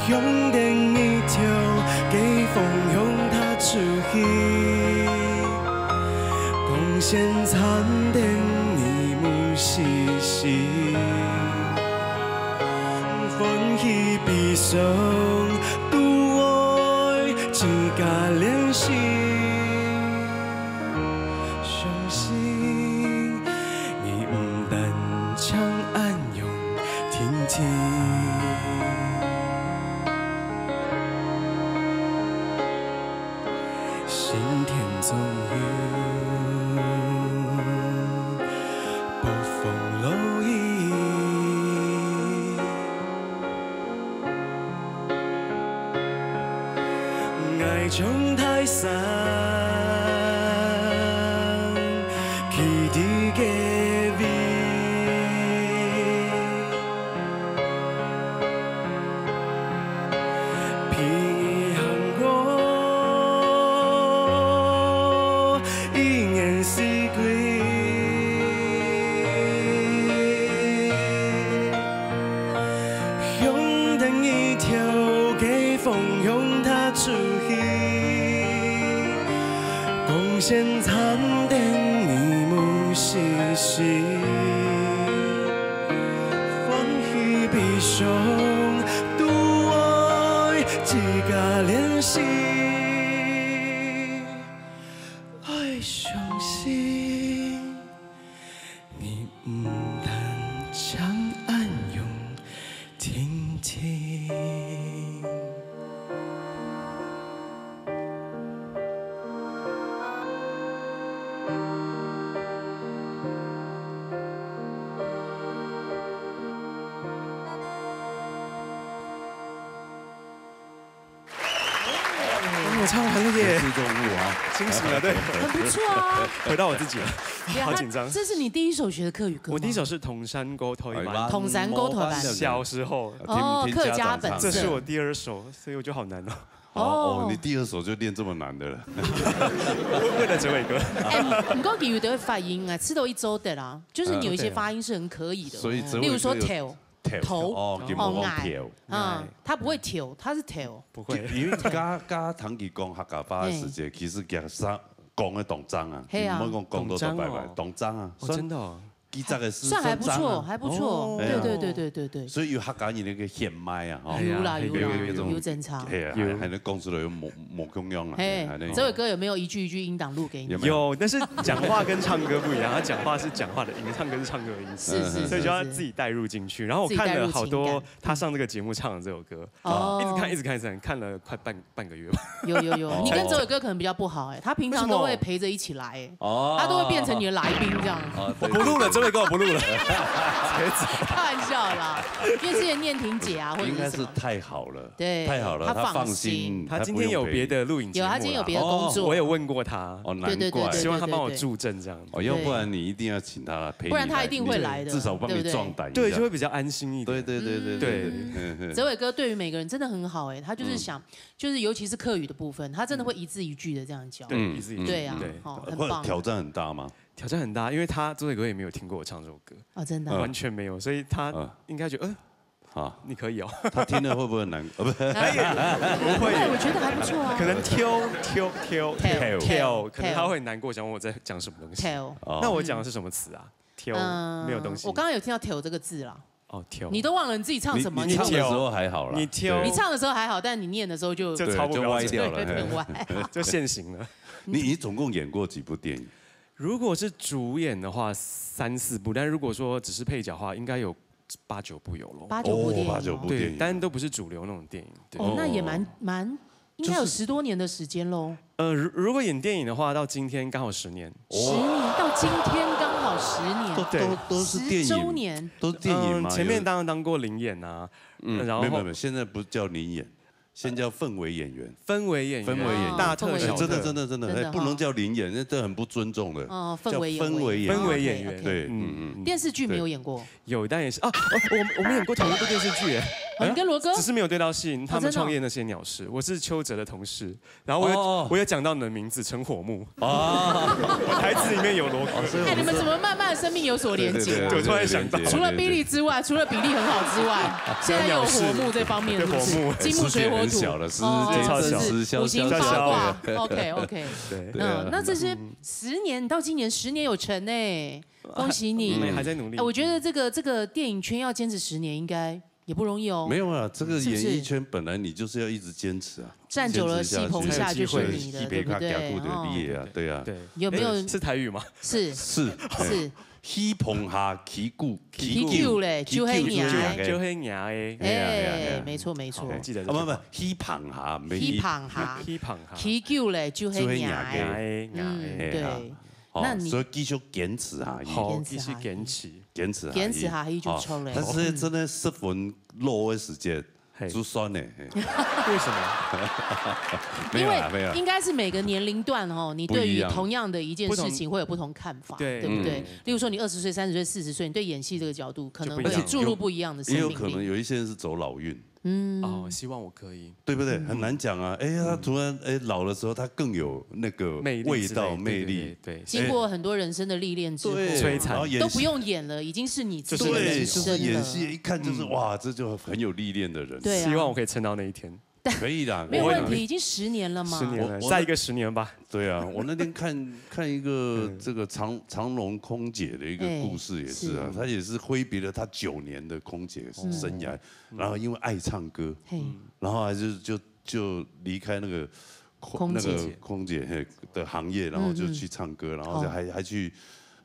用電一條，給風用它出去，貢獻殘電你無息息，歡喜悲傷獨愛只加聯繫，相信你唔單將暗湧聽聽。 今天終於暴風落雨，愛從泰山起地嘅味，平衡過。 用燈一條，給風用它出去，貢獻殘電你無息息，歡喜悲傷獨愛幾加聯繫，愛相信你唔單將暗湧。 聽聽。我唱完了耶！是动物啊，清醒了，对，很不错啊。回到我自己了，好紧张。这是你第一首学的客语歌吗？我第一首是《同山沟头一班》，同山沟头一班，小时候哦，客家本色。这是我第二首，所以我觉得好难哦。哦，你第二首就练这么难的了？为了哲伟哥。唔过粤语的发音啊，吃到一周的啦，就是你有一些发音是很可以的。所以例如说 tail。 头哦，他不会跳，他是 tail， 不会。因为加唐吉讲客家话的时间，其实讲啥讲的动章啊，唔好讲到白白动章啊，真的。 算还不错，还不错，对。所以有客家人那个显麦啊，有正常，还能讲出来有某公用啊。这位哥有没有一句一句音档录给你？有，但是讲话跟唱歌不一样，他讲话是讲话的音，唱歌是唱歌的音，是，所以就要自己带入进去。然后我看了好多他上这个节目唱的这首歌，一直看，看了快半个月吧。有，你跟这位哥可能比较不好哎，他平常都会陪着一起来，他都会变成你的来宾这样。我不录了，这位哥我不录了，开玩笑啦，因为之前念婷姐啊，或者应该是太好了，对，太好了，他放心，他今天有别的录影节目，他今天有别的工作，我有问过他，对，希望他帮我助阵这样，要不然你一定要请他陪你，不然他一定会来的，至少帮你壮胆，对，就会比较安心一点，对。哲伟哥对于每个人真的很好哎，他就是想，就是尤其是客语的部分，他真的会一字一句的这样教，一字一句，对啊，很棒。挑战很大吗？挑战很大，因为哲伟哥也没有听过我唱这首歌啊，真的完全没有，所以他应该觉得好，你可以哦。他听了会不会难？不会，我觉得还不错啊。可能挑，可能他会难过，想问我在讲什么东西。那我讲的是什么词啊？挑没有东西。我刚刚有听到挑这个字啦。哦，挑。你都忘了你自己唱什么？你唱的时候还好啦。你挑。你唱的时候还好，但你念的时候就歪掉了，有点歪，就现形了。你总共演过几部电影？如果是主演的话，3、4部，但如果说只是配角的话，应该有8、9部有咯。8、9部电影， 8、9部电影，但都不是主流那种电影。哦，那也蛮，应该有10多年的时间喽。如果演电影的话，到今天刚好10年。10年到今天刚好10年，都是电影，10周年，都是电影嘛。前面当然当过灵演啊，然后没有，现在不叫灵演。先叫氛围演员，氛围演员，大特效，真的，不能叫临演，那这很不尊重的。哦，氛围演员，对，电视剧没有演过，有，但也是啊，我们演过同一部电视剧，你跟罗哥，只是没有对到戏。他们创业那些鸟事，我是邱泽的同事，然后我也讲到你的名字陈火木啊，台词里面有罗哥。哎，你们怎么慢慢生命有所连接？我突然想到，除了比利之外，除了比利很好之外，现在有火木这方面，是不是？金木水火土，小了，是五行八卦。OK， 对，那这些10年到今年10年有成呢，恭喜你，还在努力。我觉得这个电影圈要坚持10年应该也不容易哦。没有啊，这个演艺圈本来你就是要一一直坚持啊，站久了戏棚下就是你的，对不对？对啊。有没有是台语吗？是。戏棚下起鼓，起鼓嘞，就黑牙哎，没错，记得。不，戏棚下，起鼓嘞，就黑牙哎，对。那你所以继续坚持下，继续坚持下去就冲嘞。但是真的10分录的时间。就酸呢？为什么？因为应该是每个年龄段哦，你对于同样的一件事情会有不同看法，对不对？例如说你20岁、30岁、40岁，你对演戏这个角度可能会注入不一样的生命力。也有可能有一些人是走老运。希望我可以，对不对？很难讲啊。哎，他突然老的时候，他更有那个味道、魅力。对，经过很多人生的历练之后，摧残都不用演了，已经是你自己的人生了。就是演戏一看就是哇，这就很有历练的人。对，希望我可以撑到那一天。可以的，没有问题，已经10年了嘛。10年了，再一个10年吧。对啊，我那天看一个这个长荣空姐的一个故事也是啊，她也是挥别了她9年的空姐生涯，然后因为爱唱歌，然后还是就离开那个空姐的行业，然后就去唱歌，然后还去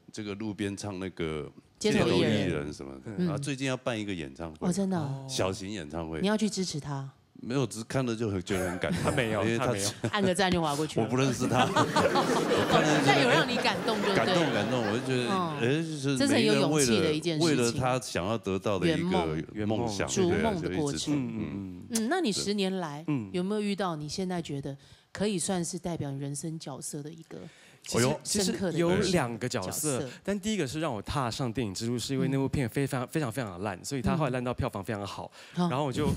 这个路边唱那个街头艺人什么的。然后最近要办一个演唱会，真的小型演唱会，你要去支持他。没有，只看了就觉得很感动。他没有，按个赞就划过去了。我不认识他，但有让你感动就对。感动，我就觉得，就是这是很有勇气的一件事情，为了他想要得到的一个梦想，逐梦的过程。那你10年来，有没有遇到你现在觉得可以算是代表你人生角色的一个？其实有2个角色，但第一个是让我踏上电影之路，是因为那部片非常的烂，所以它后来烂到票房非常好，然后我就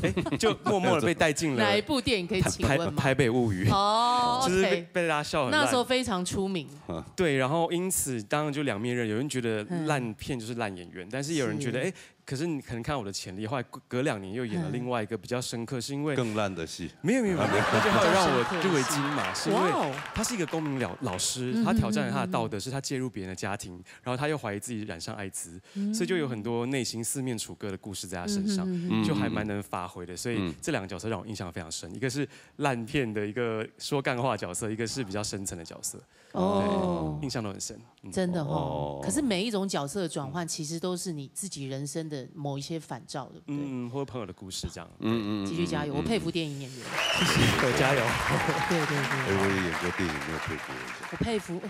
默默的被带进了。哪一部电影可以请问吗？台北物语。哦，就是被大家笑很烂。那时候非常出名。对，然后因此当然就两面刃，有人觉得烂片就是烂演员，但是有人觉得可是你可能看我的潜力，后来隔2年又演了另外一个比较深刻，是因为更烂的戏。没有，那就后来让我入围金马，是因为他是一个公民老师，他挑战了他的道德，是他介入别人的家庭，然后他又怀疑自己染上艾滋，所以就有很多内心四面楚歌的故事在他身上，就还蛮能发挥的。所以这2个角色让我印象非常深，一个是烂片的一个说干话角色，一个是比较深层的角色。哦，印象都很深，真的哦。可是每一种角色的转换，其实都是你自己人生的某一些反照，对不对？或者朋友的故事这样。继续加油！我佩服电影演员。我加油！对。我也演过电影，没有佩服我佩服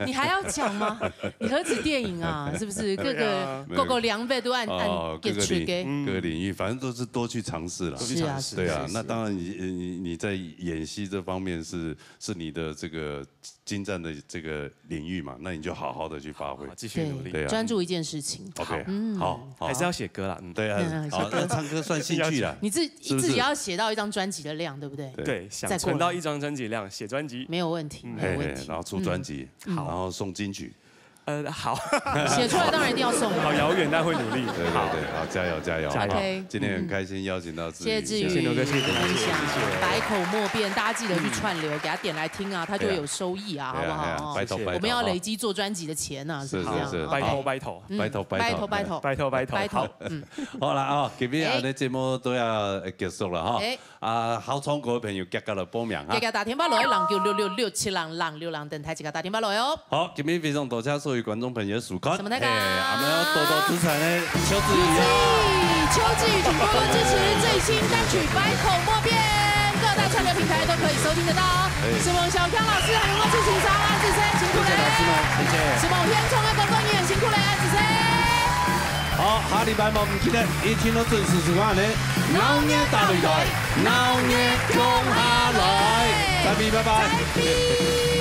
你还要讲吗？你何止电影啊？是不是各个两倍都按各个领域，反正都是多去尝试了。是啊，对啊。那当然，你在演戏这方面是你的这个精湛的这个领域嘛，那你就好好的去发挥，继续努力，对啊，专注一件事情。OK，好，还是要写歌啦，对啊，好，那唱歌算兴趣啦。你自己要写到一张专辑的量，对不对？对，想存到1张专辑量，写专辑没有问题，没有问题。然后出专辑，然后送金曲。好，写出来当然一定要送。好遥远，但会努力。对，好，加油。OK，今天很开心邀请到志宇，谢谢牛哥，谢谢分享，百口莫辩，大家记得去串流，给他点来听啊，他就会有收益啊，好不好？拜托，我们要累积做专辑的钱啊，是这样。拜托。好啦啊，今日我哋節目都要結束啦哈。好唱歌嘅朋友，記得嚟報名哈。記得打電話來，人叫66676等台，記得打電話來哦。好，今日非常多謝所有觀眾朋友收看。什麼大家？我們要多多支持呢，邱志宇邱志宇，請多多支持最新單曲《百口莫辯》，各大串流平台都可以收聽得到。是我們小康老師，還有我主持人安子生，辛苦嘞！謝謝。是我們天聰的公公也很辛苦嘞，安子生。好，下禮拜我們記得一天都準時收看呢。鬧嘢大擂台，鬧嘢講下來，再見，拜拜。